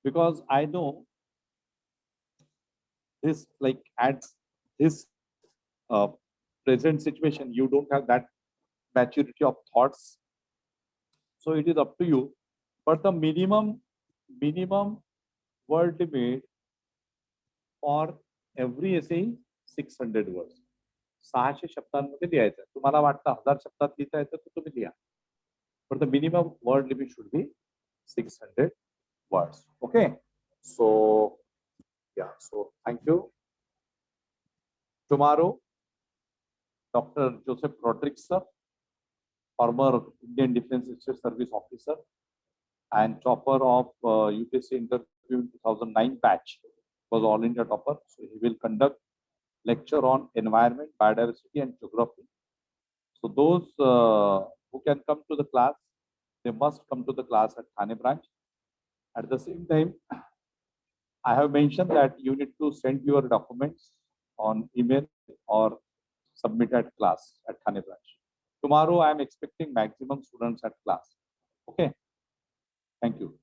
Speaker 1: because I know this, like at this present situation you don't have that maturity of thoughts, so it is up to you, but the minimum word limit for every essay is 600 words. 600 शब्दांमध्ये लिहायचं आहे. तुम्हाला वाटतं 1000 शब्दात लिहिता येतं तर तुम्ही लिहा, but the minimum word limit should be 600 words. Okay, so yeah, so thank you. Tomorrow Dr. Joseph Rodriguez sir, former Indian Defence Service officer and topper of UPSC interview in 2009 batch, was all India topper. So he will conduct lecture on environment, biodiversity and geography. So those who can come to the class, they must come to the class at THANE branch. At the same time, I have mentioned that you need to send your documents on email or submit at class at THANE branch. Tomorrow I am expecting maximum students at class. Okay. Thank you.